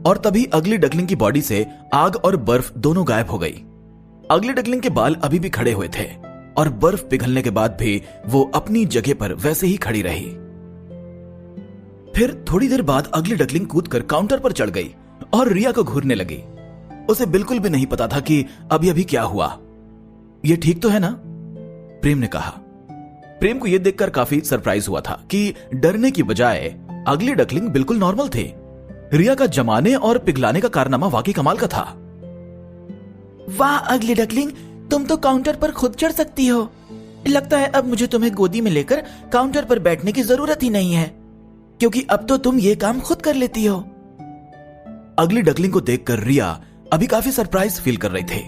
और तभी अगली डकलिंग की बॉडी से आग और बर्फ दोनों गायब हो गई। अगली डकलिंग के बाल अभी भी खड़े हुए थे और बर्फ पिघलने के बाद भी वो अपनी जगह पर वैसे ही खड़ी रही। फिर थोड़ी देर बाद अगली डकलिंग कूदकर काउंटर पर चढ़ गई और रिया को घूरने लगी। उसे बिल्कुल भी नहीं पता था कि अभी अभी क्या हुआ। ये ठीक तो है ना? प्रेम ने कहा। प्रेम को यह देखकर काफी सरप्राइज हुआ था कि डरने की बजाय अगली डकलिंग बिल्कुल नॉर्मल थे। रिया का जमाने और पिघलाने का कारनामा वाकई कमाल का था। वाह अगली डकलिंग, तुम तो काउंटर पर खुद चढ़ सकती हो। लगता है अब मुझे तुम्हें गोदी में लेकर काउंटर पर बैठने की जरूरत ही नहीं है, क्योंकि अब तो तुम ये काम खुद कर लेती हो। अगली डकलिंग को देखकर रिया अभी काफी सरप्राइज फील कर रही थी।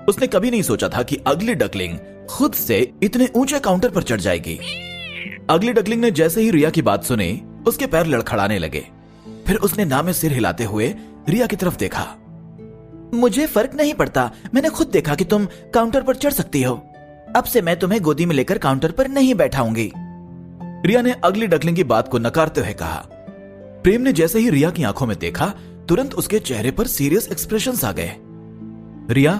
उसने कभी नहीं सोचा था कि अगली डकलिंग खुद से इतने ऊंचे काउंटर पर चढ़ जाएगी। अगली डकलिंग ने जैसे ही रिया की बात सुनी, उसके पैर लड़खड़ाने लगे। फिर उसने ना में सिर हिलाते हुए रिया की तरफ देखा। मुझे फर्क नहीं पड़ता, मैंने खुद देखा कि तुम काउंटर पर चढ़ सकती हो। अब से मैं तुम्हें गोदी में लेकर काउंटर पर नहीं बैठाऊंगी। रिया ने अगली डकलिंग की बात को नकारते हुए कहा। प्रेम ने जैसे ही रिया की आंखों में देखा, तुरंत उसके चेहरे पर सीरियस एक्सप्रेशंस आ गए। रिया,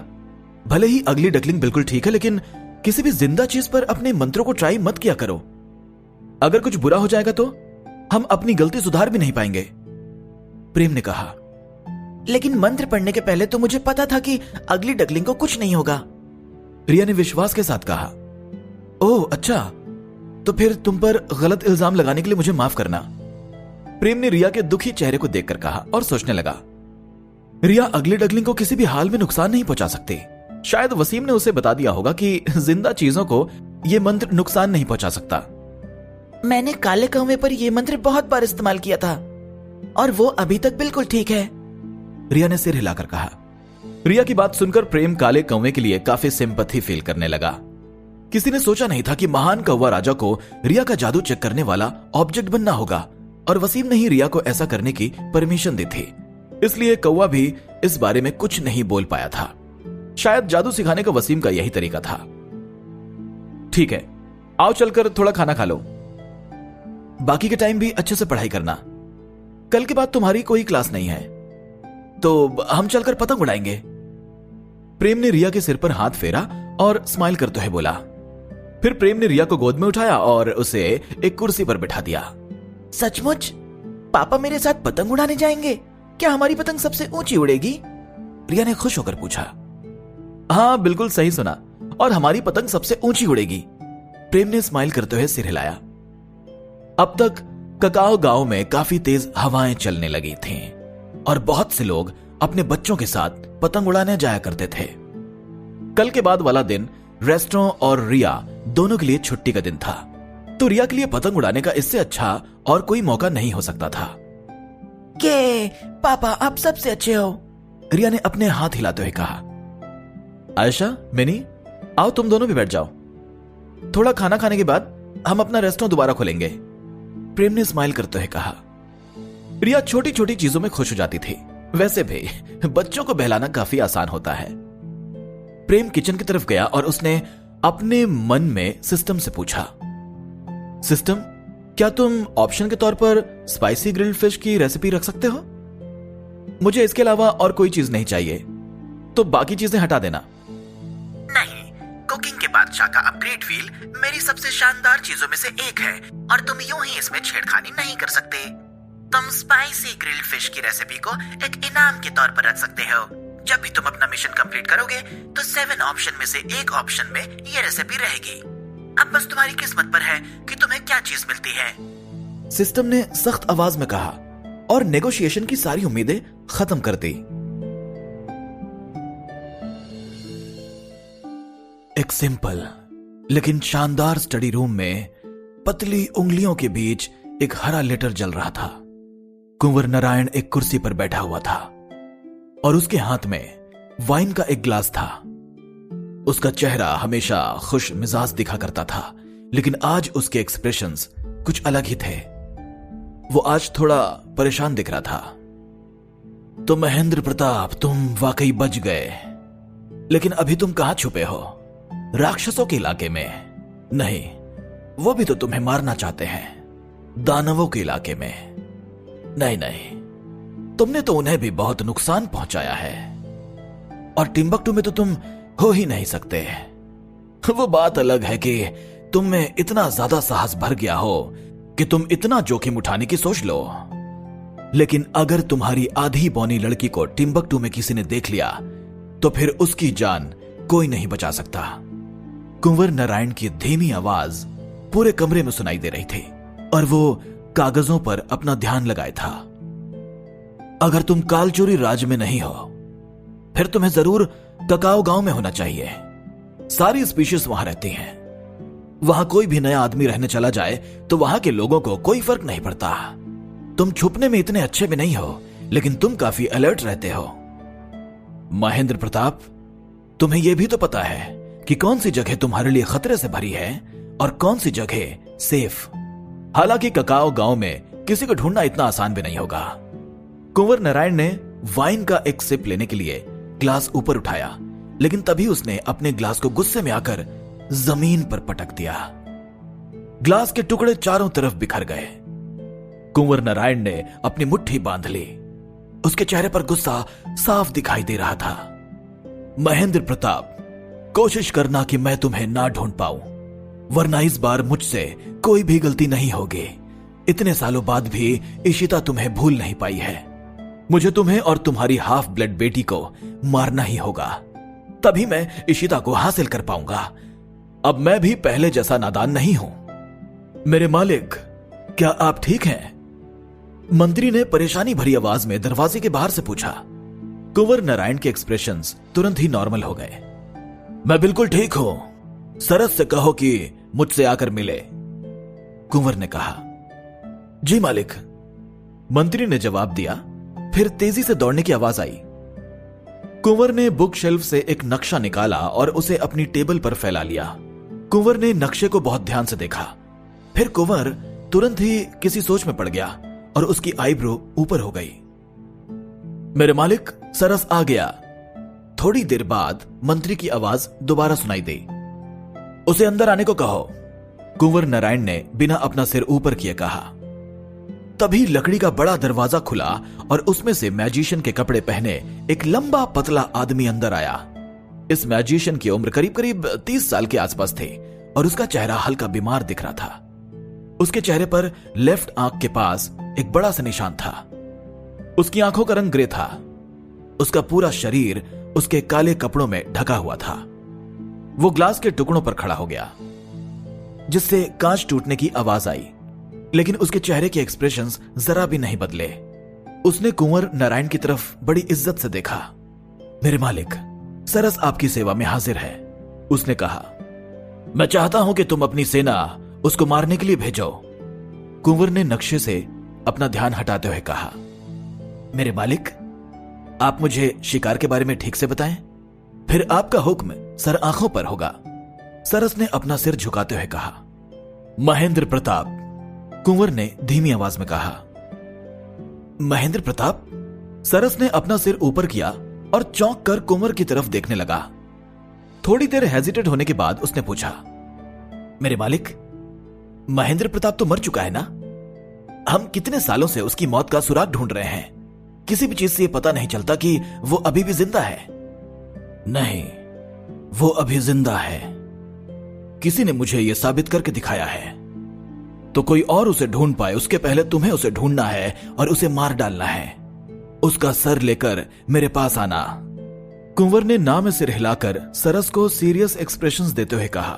भले ही अगली डकलिंग बिल्कुल ठीक है, लेकिन किसी भी जिंदा चीज पर अपने मंत्रों को ट्राई मत किया करो। अगर कुछ बुरा हो जाएगा तो हम अपनी गलती सुधार भी नहीं पाएंगे, प्रेम ने कहा। लेकिन मंत्र पढ़ने के पहले तो मुझे पता था कि अगली डकलिंग को कुछ नहीं होगा, रिया ने विश्वास के साथ कहा। ओह अच्छा, तो फिर तुम पर गलत इल्जाम लगाने के लिए मुझे माफ करना, प्रेम ने रिया के दुखी चेहरे को देखकर कहा और सोचने लगा। रिया अगली डकलिंग को किसी भी हाल में नुकसान नहीं पहुंचा सकती। शायद वसीम ने उसे बता दिया होगा कि जिंदा चीजों को यह मंत्र नुकसान नहीं पहुंचा सकता। मैंने काले कौवे पर यह मंत्र बहुत बार इस्तेमाल किया था और वो अभी तक बिल्कुल ठीक है, रिया ने सिर हिलाकर कहा। रिया की बात सुनकर प्रेम काले कौवे के लिए काफी सिंपैथी फील करने लगा। किसी ने सोचा नहीं था कि महान कौवा राजा को रिया का जादू चेक करने वाला ऑब्जेक्ट बनना होगा, और वसीम ने ही रिया को ऐसा करने की परमिशन दी थी। इसलिए कौवा भी इस बारे में कुछ नहीं बोल पाया था। शायद जादू सिखाने का वसीम का यही तरीका था। ठीक है, आओ चलकर थोड़ा खाना खा लो, बाकी के टाइम भी अच्छे से पढ़ाई करना। कल के बाद तुम्हारी कोई क्लास नहीं है, तो हम चलकर पतंग उड़ाएंगे। प्रेम ने रिया के सिर पर हाथ फेरा और स्माइल करते हुए बोला। फिर प्रेम ने रिया को गोद में उठाया और उसे एक कुर्सी पर बिठा दिया। सचमुच पापा मेरे साथ पतंग उड़ाने जाएंगे? क्या हमारी पतंग सबसे ऊंची उड़ेगी? रिया ने खुश होकर पूछा। हाँ बिल्कुल सही सुना, और हमारी पतंग सबसे ऊंची उड़ेगी, प्रेम ने स्माइल करते हुए सिर हिलाया। अब तक ककाओ गांव में काफी तेज हवाएं चलने लगी थीं और बहुत से लोग अपने बच्चों के साथ पतंग उड़ाने जाया करते थे। कल के बाद वाला दिन रेस्टोरेंट और रिया दोनों के लिए छुट्टी का दिन था, तो रिया के लिए पतंग उड़ाने का इससे अच्छा और कोई मौका नहीं हो सकता था। के पापा आप सबसे अच्छे हो, रिया ने अपने हाथ हिलाते हुए कहा। आयशा, मिनी, आओ तुम दोनों भी बैठ जाओ। थोड़ा खाना खाने के बाद हम अपना रेस्टोरेंट दोबारा खोलेंगे, प्रेम ने स्माइल करते हुए कहा। रिया छोटी छोटी चीजों में खुश हो जाती थी। वैसे भी बच्चों को बहलाना काफी आसान होता है। प्रेम किचन की तरफ गया और उसने अपने मन में सिस्टम से पूछा, सिस्टम, क्या तुम ऑप्शन के तौर पर स्पाइसी ग्रिल्ड फिश की रेसिपी रख सकते हो? मुझे इसके अलावा और कोई चीज नहीं चाहिए, तो बाकी चीजें हटा देना। नहीं, कुकिंग के बादशाह का अपग्रेड व्हील मेरी सबसे शानदार चीजों में से एक है और तुम यूं ही इसमें छेड़खानी नहीं कर सकते। तुम स्पाइसी ग्रिल्ड फिश की रेसिपी को एक इनाम के तौर पर रख सकते हो। जब भी तुम अपना मिशन कंप्लीट करोगे तो 7 ऑप्शन में से एक ऑप्शन में ये रेसिपी रहेगी। अब बस तुम्हारी किस्मत पर है कि तुम्हें क्या चीज मिलती है, सिस्टम ने सख्त आवाज में कहा और नेगोशिएशन की सारी उम्मीदें खत्म कर दी। एक सिंपल लेकिन शानदार स्टडी रूम में पतली उंगलियों के बीच एक हरा लेटर जल रहा था। कुंवर नारायण एक कुर्सी पर बैठा हुआ था और उसके हाथ में वाइन का एक ग्लास था। उसका चेहरा हमेशा खुश मिजाज दिखा करता था, लेकिन आज उसके एक्सप्रेशंस कुछ अलग ही थे। वो आज थोड़ा परेशान दिख रहा था। तो महेंद्र प्रताप, तुम वाकई बच गए, लेकिन अभी तुम कहां छुपे हो? राक्षसों के इलाके में? नहीं, वो भी तो तुम्हें मारना चाहते हैं। दानवों के इलाके में? नहीं नहीं, तुमने तो उन्हें भी बहुत नुकसान पहुंचाया है, और टिम्बकटू में तो तुम हो ही नहीं सकते। वो बात अलग है कि तुम में इतना ज्यादा साहस भर गया हो कि तुम इतना जोखिम उठाने की सोच लो, लेकिन अगर तुम्हारी आधी पौनी लड़की को टिम्बकटू में किसी ने देख लिया तो फिर उसकी जान कोई नहीं बचा सकता। कुंवर नारायण की धीमी आवाज पूरे कमरे में सुनाई दे रही थी और वो कागजों पर अपना ध्यान लगाए था। अगर तुम कालचोरी राज्य में नहीं हो, फिर तुम्हें जरूर ककाओ गांव में होना चाहिए। सारी स्पीशीज वहां रहती हैं। वहां कोई भी नया आदमी रहने चला जाए तो वहां के लोगों को कोई फर्क नहीं पड़ता। तुम छुपने में इतने अच्छे भी नहीं हो, लेकिन तुम काफी अलर्ट रहते हो। महेंद्र प्रताप, तुम्हें यह भी तो पता है कि कौन सी जगह तुम्हारे लिए खतरे से भरी है और कौन सी जगह सेफ। हालांकि ककाओ गांव में किसी को ढूंढना इतना आसान भी नहीं होगा। कुंवर नारायण ने वाइन का एक सिप लेने के लिए ग्लास ऊपर उठाया, लेकिन तभी उसने अपने ग्लास को गुस्से में आकर जमीन पर पटक दिया। ग्लास के टुकड़े चारों तरफ बिखर गए। कुंवर नारायण ने अपनी मुट्ठी बांध ली। उसके चेहरे पर गुस्सा साफ दिखाई दे रहा था। महेंद्र प्रताप, कोशिश करना कि मैं तुम्हें ना ढूंढ पाऊं, वरना इस बार मुझसे कोई भी गलती नहीं होगी। इतने सालों बाद भी इशिता तुम्हें भूल नहीं पाई है। मुझे तुम्हें और तुम्हारी हाफ ब्लड बेटी को मारना ही होगा, तभी मैं इशिता को हासिल कर पाऊंगा। अब मैं भी पहले जैसा नादान नहीं हूं। मेरे मालिक, क्या आप ठीक हैं? मंत्री ने परेशानी भरी आवाज में दरवाजे के बाहर से पूछा। कुंवर नारायण के एक्सप्रेशंस तुरंत ही नॉर्मल हो गए। मैं बिल्कुल ठीक हूं, सरस से कहो कि मुझसे आकर मिले, कुंवर ने कहा। जी मालिक, मंत्री ने जवाब दिया। फिर तेजी से दौड़ने की आवाज आई। कुंवर ने बुक शेल्फ से एक नक्शा निकाला और उसे अपनी टेबल पर फैला लिया। कुंवर ने नक्शे को बहुत ध्यान से देखा। फिर कुंवर तुरंत ही किसी सोच में पड़ गया और उसकी आईब्रो ऊपर हो गई। मेरे मालिक, सरस आ गया। थोड़ी देर बाद मंत्री की आवाज दोबारा सुनाई दी। उसे अंदर आने को कहो, कुंवर नारायण ने बिना अपना सिर ऊपर किए कहा। तभी लकड़ी का बड़ा दरवाजा खुला और उसमें से मैजिशियन के कपड़े पहने एक लंबा पतला आदमी अंदर आया। इस मैजिशियन की उम्र करीब करीब 30 साल के आसपास थी और उसका चेहरा हल्का बीमार दिख रहा था। उसके चेहरे पर लेफ्ट आंख के पास एक बड़ा सा निशान था। उसकी आंखों का रंग ग्रे था। उसका पूरा शरीर उसके काले कपड़ों में ढका हुआ था। वो ग्लास के टुकड़ों पर खड़ा हो गया, जिससे कांच टूटने की आवाज आई, लेकिन उसके चेहरे के एक्सप्रेशंस जरा भी नहीं बदले। उसने कुंवर नारायण की तरफ बड़ी इज्जत से देखा। मेरे मालिक, सरस आपकी सेवा में हाजिर है, उसने कहा। मैं चाहता हूं कि तुम अपनी सेना उसको मारने के लिए भेजो, कुंवर ने नक्शे से अपना ध्यान हटाते हुए कहा। मेरे मालिक, आप मुझे शिकार के बारे में ठीक से बताएं, फिर आपका हुक्म सर आंखों पर होगा, सरस ने अपना सिर झुकाते हुए कहा। महेंद्र प्रताप, कुंवर ने धीमी आवाज में कहा। महेंद्र प्रताप? सरस ने अपना सिर ऊपर किया और चौंक कर कुंवर की तरफ देखने लगा। थोड़ी देर हेजिटेट होने के बाद उसने पूछा, मेरे मालिक, महेंद्र प्रताप तो मर चुका है ना? हम कितने सालों से उसकी मौत का सुराग ढूंढ रहे हैं, किसी भी चीज से पता नहीं चलता कि वो अभी भी जिंदा है। नहीं, वो अभी जिंदा है। किसी ने मुझे यह साबित करके दिखाया है। तो कोई और उसे ढूंढ पाए उसके पहले तुम्हें उसे ढूंढना है और उसे मार डालना है। उसका सर लेकर मेरे पास आना। कुंवर ने ना में सिर हिलाकर सरस को सीरियस एक्सप्रेशंस देते हुए कहा।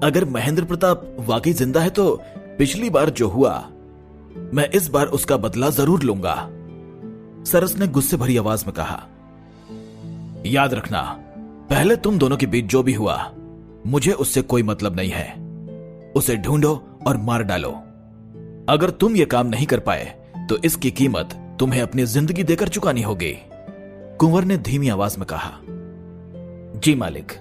अगर महेंद्र प्रताप वाकई जिंदा है तो पिछली बार जो हुआ, मैं इस बार उसका बदला जरूर लूंगा, सरस ने गुस्से भरी आवाज में कहा। याद रखना, पहले तुम दोनों के बीच जो भी हुआ, मुझे उससे कोई मतलब नहीं है। उसे ढूंढो और मार डालो। अगर तुम यह काम नहीं कर पाए तो इसकी कीमत तुम्हें अपनी जिंदगी देकर चुकानी होगी, कुंवर ने धीमी आवाज में कहा। जी मालिक,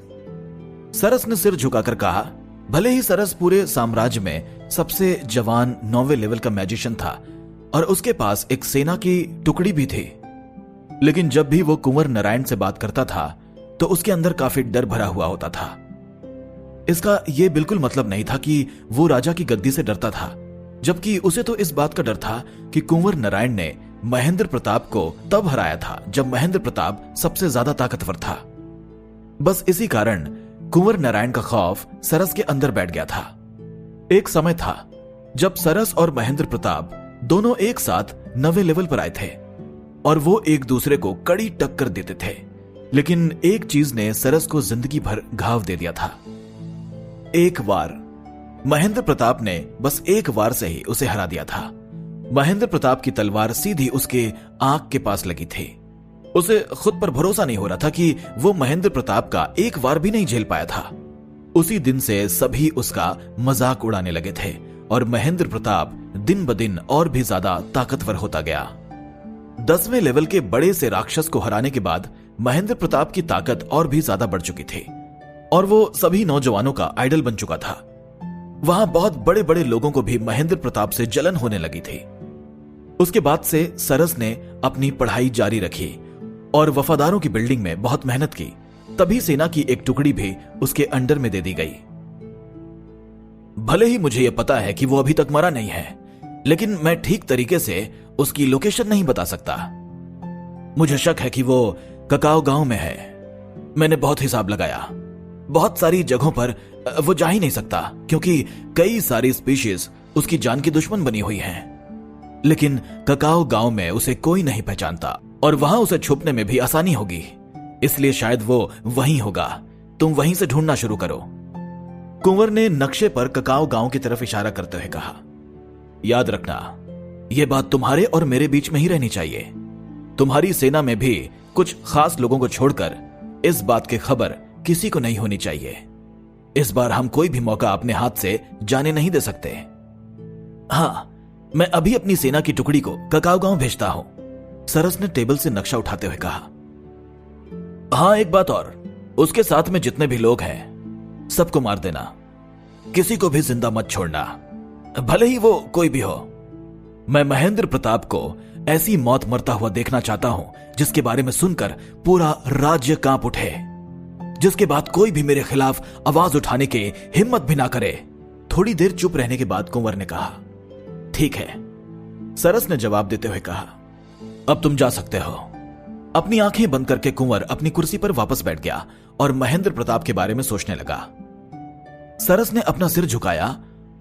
सरस ने सिर झुकाकर कहा। भले ही सरस पूरे साम्राज्य में सबसे जवान 9वें लेवल का मैजिशियन था और उसके पास एक सेना की टुकड़ी भी थी, लेकिन जब भी वो कुंवर नारायण से बात करता था तो उसके अंदर काफी डर भरा हुआ होता था। इसका यह बिल्कुल मतलब नहीं था कि वो राजा की गद्दी से डरता था, जबकि उसे तो इस बात का डर था कि कुंवर नारायण ने महेंद्र प्रताप को तब हराया था जब महेंद्र प्रताप सबसे ज्यादा ताकतवर था। बस इसी कारण कुंवर नारायण का खौफ सरस के अंदर बैठ गया था। एक समय था जब सरस और महेंद्र प्रताप दोनों एक साथ 9वें लेवल पर आए थे और वो एक दूसरे को कड़ी टक्कर देते थे, लेकिन एक चीज ने सरस को जिंदगी भर घाव दे दिया था। एक वार महेंद्र प्रताप ने बस एक वार से ही उसे हरा दिया था। महेंद्र प्रताप की तलवार सीधी उसके आंख के पास लगी थी। उसे खुद पर भरोसा नहीं हो रहा था कि वो महेंद्र प्रताप का एक वार भी नहीं झेल पाया था। उसी दिन से सभी उसका मजाक उड़ाने लगे थे और महेंद्र प्रताप दिन ब दिन और भी ज्यादा ताकतवर होता गया। 10वें लेवल के बड़े से राक्षस को हराने के बाद महेंद्र प्रताप की ताकत और भी ज्यादा बढ़ चुकी थी और वो सभी नौजवानों का आइडल बन चुका था। वहां बहुत बड़े बड़े लोगों को भी महेंद्र प्रताप से जलन होने लगी थी। उसके बाद से सरस ने अपनी पढ़ाई जारी रखी और वफादारों की बिल्डिंग में बहुत मेहनत की, तभी सेना की एक टुकड़ी भी उसके अंडर में दे दी गई। भले ही मुझे यह पता है कि वो अभी तक मरा नहीं है, लेकिन मैं ठीक तरीके से उसकी लोकेशन नहीं बता सकता। मुझे शक है कि वो ककाओ गांव में है। मैंने बहुत हिसाब लगाया, बहुत सारी जगहों पर वो जा ही नहीं सकता, क्योंकि कई सारी स्पीशीज उसकी जान की दुश्मन बनी हुई हैं। लेकिन ककाओ गांव में उसे कोई नहीं पहचानता और वहां उसे छुपने में भी आसानी होगी, इसलिए शायद वो वहीं होगा। तुम वहीं से ढूंढना शुरू करो। कुंवर ने नक्शे पर ककाओ गांव की तरफ इशारा करते हुए कहा, याद रखना, यह बात तुम्हारे और मेरे बीच में ही रहनी चाहिए। तुम्हारी सेना में भी कुछ खास लोगों को छोड़कर इस बात की खबर किसी को नहीं होनी चाहिए। इस बार हम कोई भी मौका अपने हाथ से जाने नहीं दे सकते। हाँ, मैं अभी अपनी सेना की टुकड़ी को ककाओ गांव भेजता हूं, सरस ने टेबल से नक्शा उठाते हुए कहा। हाँ, एक बात और, उसके साथ में जितने भी लोग हैं सबको मार देना, किसी को भी जिंदा मत छोड़ना, भले ही वो कोई भी हो। मैं महेंद्र प्रताप को ऐसी मौत मरता हुआ देखना चाहता हूं जिसके बारे में सुनकर पूरा राज्य कांप उठे, जिसके बाद कोई भी मेरे खिलाफ आवाज उठाने की हिम्मत भी ना करे। थोड़ी देर चुप रहने के बाद कुंवर ने कहा, ठीक है, सरस ने जवाब देते हुए कहा। अब तुम जा सकते हो। अपनी आंखें बंद करके कुंवर अपनी कुर्सी पर वापस बैठ गया और महेंद्र प्रताप के बारे में सोचने लगा। सरस ने अपना सिर झुकाया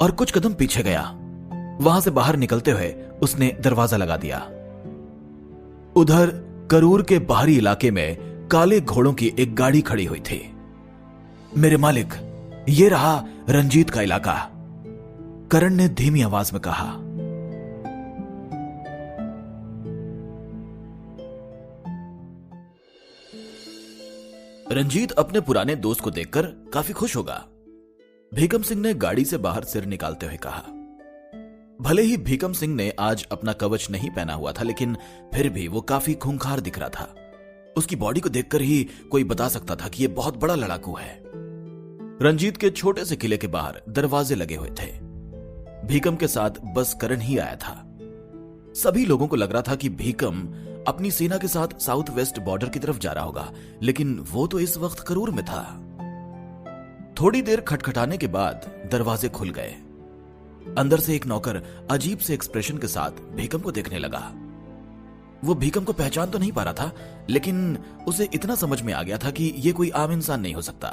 और कुछ कदम पीछे गया। वहां से बाहर निकलते हुए उसने दरवाजा लगा दिया। उधर करूर के बाहरी इलाके में काले घोड़ों की एक गाड़ी खड़ी हुई थी। मेरे मालिक, ये रहा रंजीत का इलाका, करण ने धीमी आवाज में कहा। रंजीत अपने पुराने दोस्त को देखकर काफी खुश होगा। भीकम सिंह ने गाड़ी से बाहर सिर निकालते हुए कहा। भले ही भीकम सिंह ने आज अपना कवच नहीं पहना हुआ था, लेकिन फिर भी वो काफी खूंखार दिख रहा था। उसकी बॉडी को देखकर ही कोई बता सकता था कि यह बहुत बड़ा लड़ाकू है। रंजीत के छोटे से किले के बाहर दरवाजे लगे हुए थे। भीकम के साथ बस करण ही आया था। सभी लोगों को लग रहा था कि भीकम अपनी सेना के साथ साउथ वेस्ट बॉर्डर की तरफ जा रहा होगा, लेकिन वो तो इस वक्त करूर में था। थोड़ी देर खटखटाने के बाद दरवाजे खुल गए। अंदर से एक नौकर अजीब से एक्सप्रेशन के साथ भीकम को देखने लगा। वो भीकम को पहचान तो नहीं पा रहा था, लेकिन उसे इतना समझ में आ गया था कि यह कोई आम इंसान नहीं हो सकता।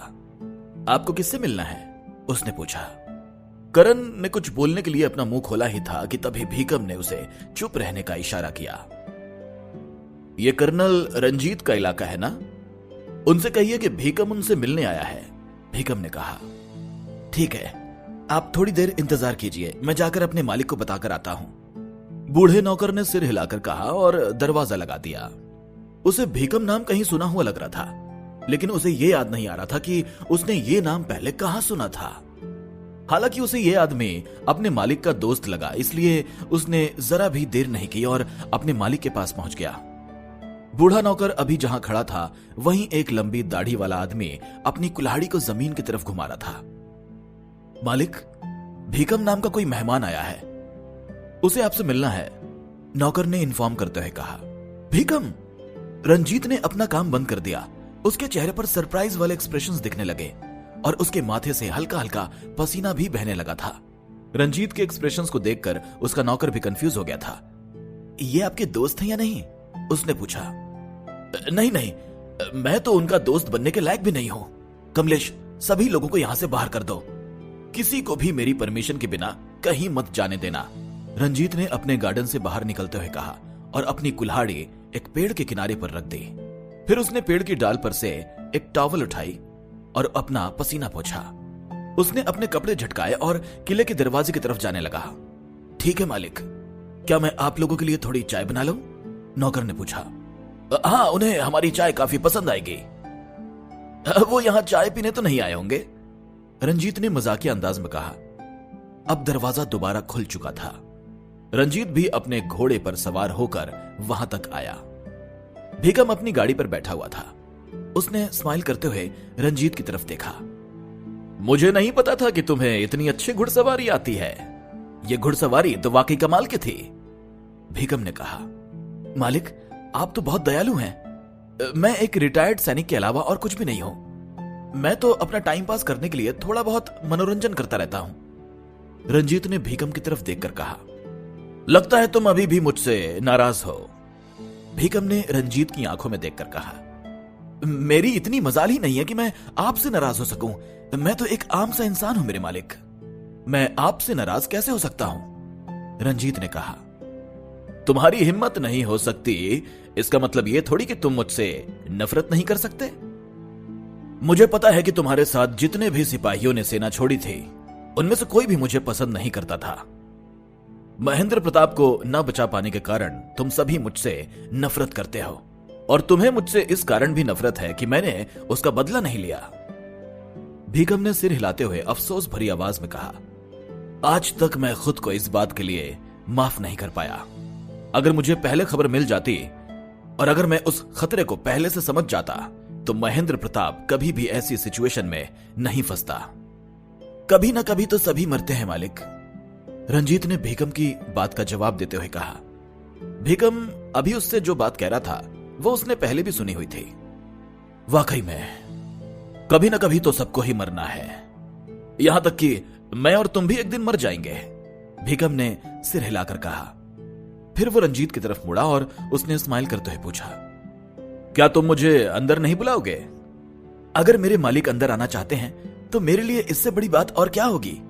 आपको किससे मिलना है? उसने पूछा। करण ने कुछ बोलने के लिए अपना मुंह खोला ही था कि तभी भीकम ने उसे चुप रहने का इशारा किया। यह कर्नल रंजीत का इलाका है ना? उनसे कहिए कि भीकम उनसे मिलने आया है, भीकम ने कहा। ठीक है, आप थोड़ी देर इंतजार कीजिए, मैं जाकर अपने मालिक को बताकर आता हूं, बूढ़े नौकर ने सिर हिलाकर कहा और दरवाजा लगा दिया। उसे भीकम नाम कहीं सुना हुआ लग रहा था, लेकिन उसे यह याद नहीं आ रहा था कि उसने ये नाम पहले कहां सुना था। हालांकि उसे यह आदमी अपने मालिक का दोस्त लगा, इसलिए उसने जरा भी देर नहीं की और अपने मालिक के पास पहुंच गया। बूढ़ा नौकर अभी जहां खड़ा था, वहीं एक लंबी दाढ़ी वाला आदमी अपनी कुल्हाड़ी को जमीन की तरफ घुमा रहा था। मालिक, भीकम नाम का कोई मेहमान आया है, उसे आपसे मिलना है, नौकर ने इन्फॉर्म करते हुए कहा। भीकम? रंजीत ने अपना काम बंद कर दिया। उसके चेहरे पर सरप्राइज वाले एक्सप्रेशंस दिखने लगे और उसके माथे से हल्का हल्का पसीना भी बहने लगा था। रंजीत के एक्सप्रेशंस को देखकर उसका नौकर भी कंफ्यूज हो गया था। ये आपके दोस्त हैं या नहीं? उसने पूछा। नहीं नहीं, मैं तो उनका दोस्त बनने के लायक भी नहीं हूं। कमलेश, सभी लोगों को यहां से बाहर कर दो, किसी को भी मेरी परमिशन के बिना कहीं मत जाने देना, रंजीत ने अपने गार्डन से बाहर निकलते हुए कहा और अपनी कुल्हाड़ी एक पेड़ के किनारे पर रख दी। फिर उसने पेड़ की डाल पर से एक टॉवल उठाई और अपना पसीना पोंछा। उसने अपने कपड़े झटकाए और किले के दरवाजे की तरफ जाने लगा। ठीक है मालिक, क्या मैं आप लोगों के लिए थोड़ी चाय बना लूं? नौकर ने पूछा। हाँ, उन्हें हमारी चाय काफी पसंद आएगी। वो यहां चाय पीने तो नहीं आए होंगे, रंजीत ने मजाकिया अंदाज में कहा। अब दरवाजा दोबारा खुल चुका था। रंजीत भी अपने घोड़े पर सवार होकर वहां तक आया। भीकम अपनी गाड़ी पर बैठा हुआ था। उसने स्माइल करते हुए रंजीत की तरफ देखा। मुझे नहीं पता था कि तुम्हें इतनी अच्छी घुड़सवारी आती है। यह घुड़सवारी तो वाकई कमाल की थी, भीकम ने कहा। मालिक, आप तो बहुत दयालु हैं। मैं एक रिटायर्ड सैनिक के अलावा और कुछ भी नहीं हूं। मैं तो अपना टाइम पास करने के लिए थोड़ा बहुत मनोरंजन करता रहता हूं। रंजीत ने भीकम की तरफ देखकर कहा। लगता है तुम अभी भी मुझसे नाराज हो। भीकम ने रंजीत की आंखों में देखकर कहा। मेरी इतनी मजाल ही नहीं है कि मैं आपसे नाराज हो सकूं। मैं तो एक आम सा इंसान हूं मेरे मालिक। मैं आपसे नाराज कैसे हो सकता हूं? रंजीत ने कहा। तुम्हारी हिम्मत नहीं हो सकती, इसका मतलब यह थोड़ी कि तुम मुझसे नफरत नहीं कर सकते। मुझे पता है कि तुम्हारे साथ जितने भी सिपाहियों ने सेना छोड़ी थी, उनमें से कोई भी मुझे पसंद नहीं करता था। महेंद्र प्रताप को न बचा पाने के कारण तुम सभी मुझसे नफरत करते हो, और तुम्हें मुझसे इस कारण भी नफरत है कि मैंने उसका बदला नहीं लिया। भीकम ने सिर हिलाते हुए अफसोस भरी आवाज में कहा। आज तक मैं खुद को इस बात के लिए माफ नहीं कर पाया। अगर मुझे पहले खबर मिल जाती और अगर मैं उस खतरे को पहले से समझ जाता तो महेंद्र प्रताप कभी भी ऐसी सिचुएशन में नहीं फंसता। कभी ना कभी तो सभी मरते हैं मालिक। रंजीत ने भीकम की बात का जवाब देते हुए कहा। भीकम अभी उससे जो बात कह रहा था वो उसने पहले भी सुनी हुई थी। वाकई में कभी ना कभी तो सबको ही मरना है, यहां तक कि मैं और तुम भी एक दिन मर जाएंगे। भीकम ने सिर हिलाकर कहा। फिर वो रंजीत की तरफ मुड़ा और उसने स्माइल करते हुए पूछा, क्या तुम मुझे अंदर नहीं बुलाओगे? अगर मेरे मालिक अंदर आना चाहते हैं तो मेरे लिए इससे बड़ी बात और क्या होगी?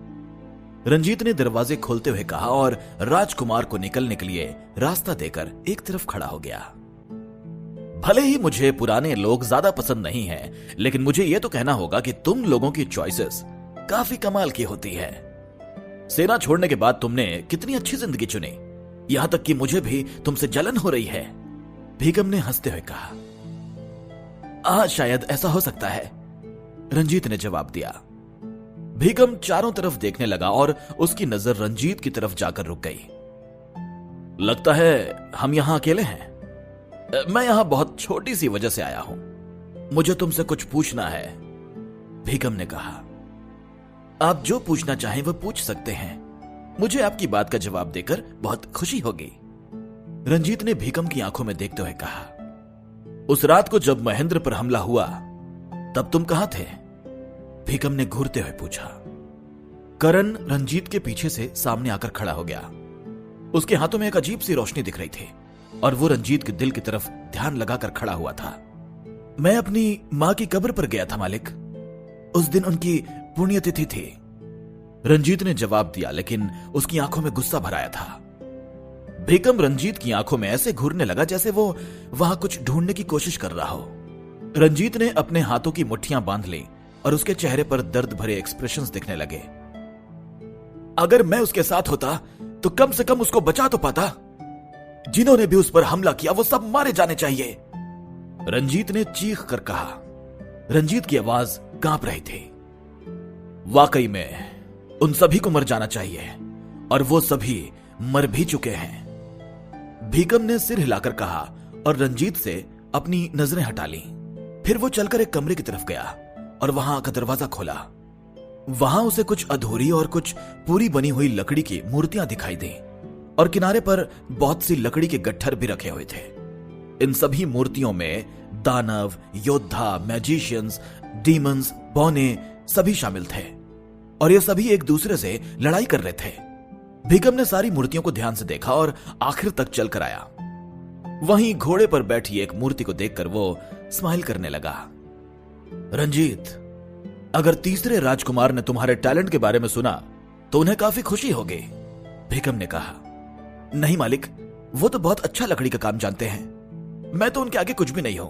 रंजीत ने दरवाजे खोलते हुए कहा और राजकुमार को निकलने के लिए रास्ता देकर एक तरफ खड़ा हो गया। भले ही मुझे पुराने लोग ज्यादा पसंद नहीं हैं, लेकिन मुझे यह तो कहना होगा कि तुम लोगों की चॉइसेस काफी कमाल की होती है। सेना छोड़ने के बाद तुमने कितनी अच्छी जिंदगी चुनी, यहां तक कि मुझे भी तुमसे जलन हो रही है। भीकम ने हंसते हुए कहा। शायद ऐसा हो सकता है, रंजीत ने जवाब दिया। भीकम चारों तरफ देखने लगा और उसकी नजर रंजीत की तरफ जाकर रुक गई। लगता है हम यहां अकेले हैं। मैं यहां बहुत छोटी सी वजह से आया हूं, मुझे तुमसे कुछ पूछना है। भीकम ने कहा। आप जो पूछना चाहें वो पूछ सकते हैं, मुझे आपकी बात का जवाब देकर बहुत खुशी होगी। रंजीत ने भीकम की आंखों में देखते हुए कहा। उस रात को जब महेंद्र पर हमला हुआ तब तुम कहां थे? भीकम ने घूरते हुए पूछा। करण रंजीत के पीछे से सामने आकर खड़ा हो गया। उसके हाथों में एक अजीब सी रोशनी दिख रही थी और वो रंजीत के दिल की तरफ ध्यान लगाकर खड़ा हुआ था। मैं अपनी मां की कब्र पर गया था मालिक, उस दिन उनकी पुण्यतिथि थी। रंजीत ने जवाब दिया, लेकिन उसकी आंखों में गुस्सा भराया था। भीकम रंजीत की आंखों में ऐसे घूरने लगा जैसे वो वहां कुछ ढूंढने की कोशिश कर रहा हो। रंजीत ने अपने हाथों की मुट्ठियां बांध ली और उसके चेहरे पर दर्द भरे एक्सप्रेशंस दिखने लगे। अगर मैं उसके साथ होता तो कम से कम उसको बचा तो पाता। जिन्होंने भी उस पर हमला किया वो सब मारे जाने चाहिए, रंजीत ने चीख कर कहा। रंजीत की आवाज कांप रही थी। वाकई में उन सभी को मर जाना चाहिए और वो सभी मर भी चुके हैं, भीकम ने सिर हिलाकर कहा और रंजीत से अपनी नजरें हटा ली। फिर वो चलकर एक कमरे की तरफ गया और वहां का दरवाजा खोला। वहां उसे कुछ अधूरी और कुछ पूरी बनी हुई लकड़ी की मूर्तियां दिखाई दी और किनारे पर बहुत सी लकड़ी के गट्ठर भी रखे हुए थे। इन सभी मूर्तियों में दानव, योद्धा, मैजिशियंस, डीमंस, बौने सभी शामिल थे और ये सभी एक दूसरे से लड़ाई कर रहे थे। भीकम ने सारी मूर्तियों को ध्यान से देखा और आखिर तक चलकर आया। वहीं घोड़े पर बैठी एक मूर्ति को देखकर वो स्माइल करने लगा। रंजीत, अगर तीसरे राजकुमार ने तुम्हारे टैलेंट के बारे में सुना तो उन्हें काफी खुशी होगी, भीकम ने कहा। नहीं मालिक, वो तो बहुत अच्छा लकड़ी का काम जानते हैं। मैं तो उनके आगे कुछ भी नहीं हूं।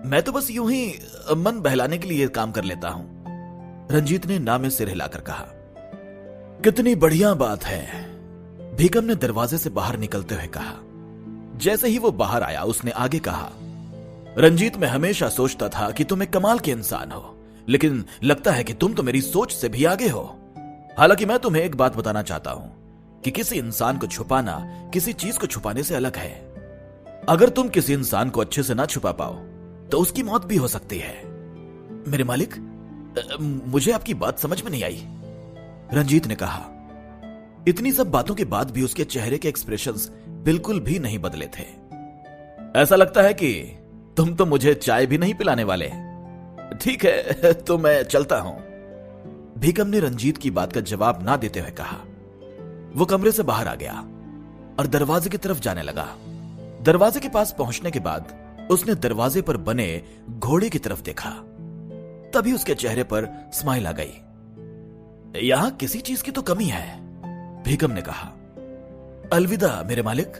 मैं तो बस यूं ही मन बहलाने के लिए काम कर लेता हूं, रंजीत ने ना में सिर हिलाकर कहा। कितनी बढ़िया बात है, भीकम ने दरवाजे से बाहर निकलते हुए कहा। जैसे ही वो बाहर आया उसने आगे कहा। रंजीत, मैं हमेशा सोचता था कि तुम एक कमाल के इंसान हो, लेकिन लगता है कि तुम तो मेरी सोच से भी आगे हो। हालांकि मैं तुम्हें एक बात बताना चाहता हूं कि किसी इंसान को छुपाना किसी चीज को छुपाने से अलग है। अगर तुम किसी इंसान को अच्छे से ना छुपा पाओ तो उसकी मौत भी हो सकती है। मेरे मालिक, मुझे आपकी बात समझ में नहीं आई, रंजीत ने कहा। इतनी सब बातों के बाद भी उसके चेहरे के एक्सप्रेशंस बिल्कुल भी नहीं बदले थे। ऐसा लगता है कि तुम तो मुझे चाय भी नहीं पिलाने वाले। ठीक है, तो मैं चलता हूं। भीकम ने रंजीत की बात का जवाब ना देते हुए कहा। वो कमरे से बाहर आ गया और दरवाजे की तरफ जाने लगा। दरवाजे के पास पहुंचने के बाद उसने दरवाजे पर बने घोड़े की तरफ देखा। तभी उसके चेहरे पर स्माइल आ गई। यहां किसी चीज की तो कमी है, भीकम ने कहा। अलविदा मेरे मालिक,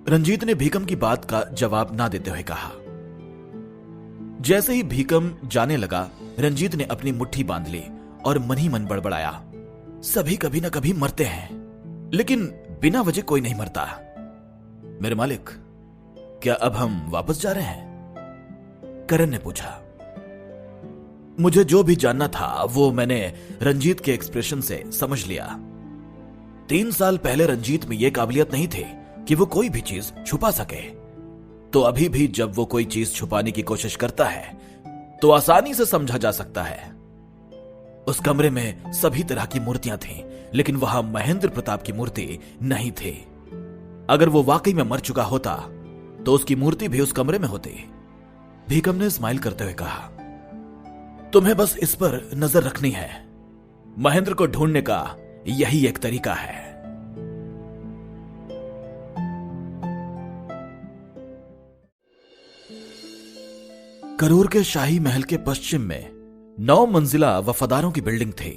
रंजीत ने भीकम की बात का जवाब ना देते हुए कहा। जैसे ही भीकम जाने लगा, रंजीत ने अपनी मुट्ठी बांध ली और मन ही मन बड़बड़ाया। सभी कभी ना कभी मरते हैं, लेकिन बिना वजह कोई नहीं मरता। मेरे मालिक, क्या अब हम वापस जा रहे हैं? करण ने पूछा। मुझे जो भी जानना था वो मैंने रंजीत के एक्सप्रेशन से समझ लिया। 3 साल पहले रंजीत में यह काबिलियत नहीं थी कि वो कोई भी चीज छुपा सके, तो अभी भी जब वो कोई चीज छुपाने की कोशिश करता है तो आसानी से समझा जा सकता है। उस कमरे में सभी तरह की मूर्तियां थीं, लेकिन वहां महेंद्र प्रताप की मूर्ति नहीं थी। अगर वो वाकई में मर चुका होता तो उसकी मूर्ति भी उस कमरे में होती। भीकम ने स्माइल करते हुए कहा, तुम्हें बस इस पर नजर रखनी है। महेंद्र को ढूंढने का यही एक तरीका है। करूर के शाही महल के पश्चिम में 9 मंजिला वफादारों की बिल्डिंग थी।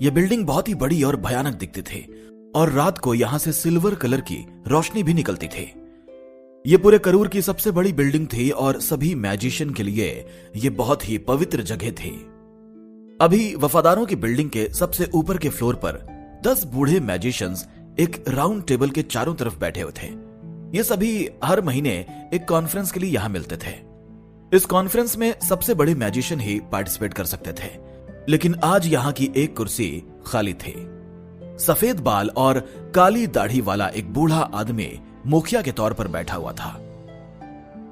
यह बिल्डिंग बहुत ही बड़ी और भयानक दिखती थी और रात को यहां से सिल्वर कलर की रोशनी भी निकलती थी। यह पूरे करूर की सबसे बड़ी बिल्डिंग थी और सभी मैजिशियन के लिए यह बहुत ही पवित्र जगह थी। अभी वफादारों की बिल्डिंग के सबसे ऊपर के फ्लोर पर 10 बूढ़े मैजिशियंस एक राउंड टेबल के चारों तरफ बैठे हुए थे। ये सभी हर महीने एक कॉन्फ्रेंस के लिए यहां मिलते थे। इस कॉन्फ्रेंस में सबसे बड़े मैजिशियन ही पार्टिसिपेट कर सकते थे, लेकिन आज यहां की एक कुर्सी खाली थी। सफेद बाल और काली दाढ़ी वाला एक बूढ़ा आदमी मुखिया के तौर पर बैठा हुआ था।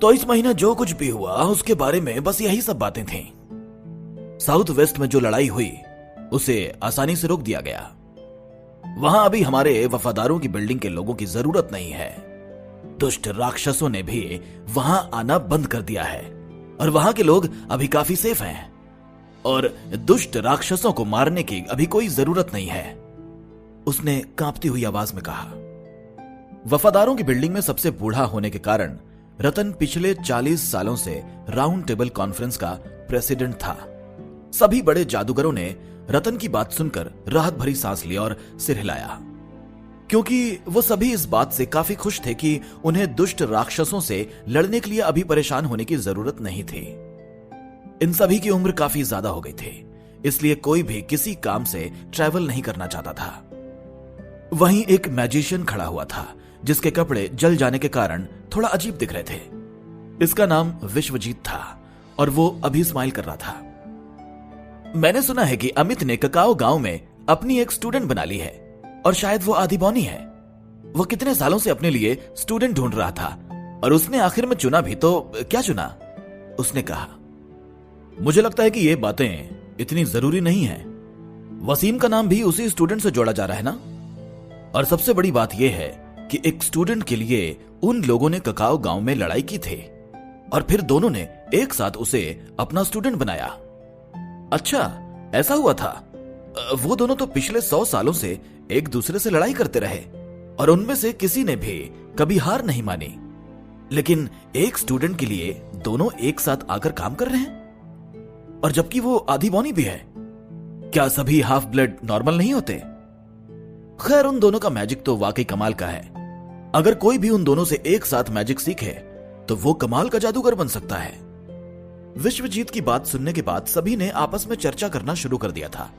तो इस महीने जो कुछ भी हुआ उसके बारे में बस यही सब बातें थीं। साउथ वेस्ट में जो लड़ाई हुई उसे आसानी से रोक दिया गया। वहां अभी हमारे वफादारों की बिल्डिंग के लोगों की जरूरत नहीं है। दुष्ट राक्षसों ने भी वहां आना बंद कर दिया है और वहां के लोग अभी काफी सेफ हैं और दुष्ट राक्षसों को मारने की अभी कोई जरूरत नहीं है, उसने कांपती हुई आवाज में कहा। वफादारों की बिल्डिंग में सबसे बूढ़ा होने के कारण रतन पिछले 40 सालों से राउंड टेबल कॉन्फ्रेंस का प्रेसिडेंट था। सभी बड़े जादूगरों ने रतन की बात सुनकर राहत भरी सांस ली और सिर हिलाया, क्योंकि वो सभी इस बात से काफी खुश थे कि उन्हें दुष्ट राक्षसों से लड़ने के लिए अभी परेशान होने की जरूरत नहीं थी। इन सभी की उम्र काफी ज्यादा हो गई थी, इसलिए कोई भी किसी काम से ट्रैवल नहीं करना चाहता था। वहीं एक मैजिशियन खड़ा हुआ था जिसके कपड़े जल जाने के कारण थोड़ा अजीब दिख रहे थे। इसका नाम विश्वजीत था और वो अभी स्माइल कर रहा था। मैंने सुना है कि अमित ने ककाओ गांव में अपनी एक स्टूडेंट बना ली है और शायद वो आदिबौनी है। वो कितने सालों से अपने लिए स्टूडेंट ढूंढ रहा था और उसने आखिर में चुना भी, तो क्या चुना? उसने कहा। मुझे लगता है कि ये बातें इतनी जरूरी नहीं है। वसीम का नाम भी उसी स्टूडेंट से जोड़ा जा रहा है ना? और सबसे बड़ी बात यह है कि एक स्टूडेंट के लिए उन लोगों ने ककाओ गांव में लड़ाई की थी और फिर दोनों ने एक साथ उसे अपना स्टूडेंट बनाया। अच्छा, ऐसा हुआ था? वो दोनों तो पिछले 100 सालों से एक दूसरे से लड़ाई करते रहे और उनमें से किसी ने भी कभी हार नहीं मानी, लेकिन एक स्टूडेंट के लिए दोनों एक साथ आकर काम कर रहे हैं, और जबकि वो आदिबौनी भी है। क्या सभी हाफ ब्लड नॉर्मल नहीं होते? खैर, उन दोनों का मैजिक तो वाकई कमाल का है। अगर कोई भी उन दोनों से एक साथ मैजिक सीखे तो वो कमाल का जादूगर बन सकता है। विश्वजीत की बात सुनने के बाद सभी ने आपस में चर्चा करना शुरू कर दिया था।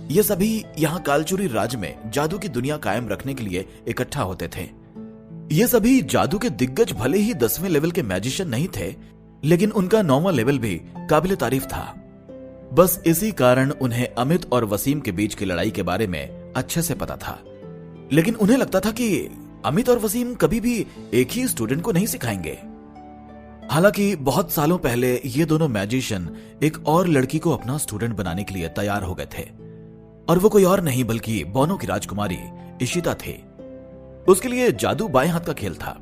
ये सभी यहां कालचुरी राज्य में जादू की दुनिया कायम रखने के लिए इकट्ठा होते थे। ये सभी जादू के दिग्गज भले ही 10वें लेवल के मैजिशियन नहीं थे, लेकिन उनका 9वां लेवल भी काबिले तारीफ था। बस इसी कारण उन्हें अमित और वसीम के बीच की लड़ाई के बारे में अच्छे से पता था, लेकिन उन्हें लगता था कि अमित और वसीम कभी भी एक ही स्टूडेंट को नहीं सिखाएंगे। हालांकि बहुत सालों पहले ये दोनों मैजिशियन एक और लड़की को अपना स्टूडेंट बनाने के लिए तैयार हो गए थे, और वो कोई और नहीं बल्कि बोनो की राजकुमारी इशिता थी। उसके लिए जादू बाएं हाथ का खेल था।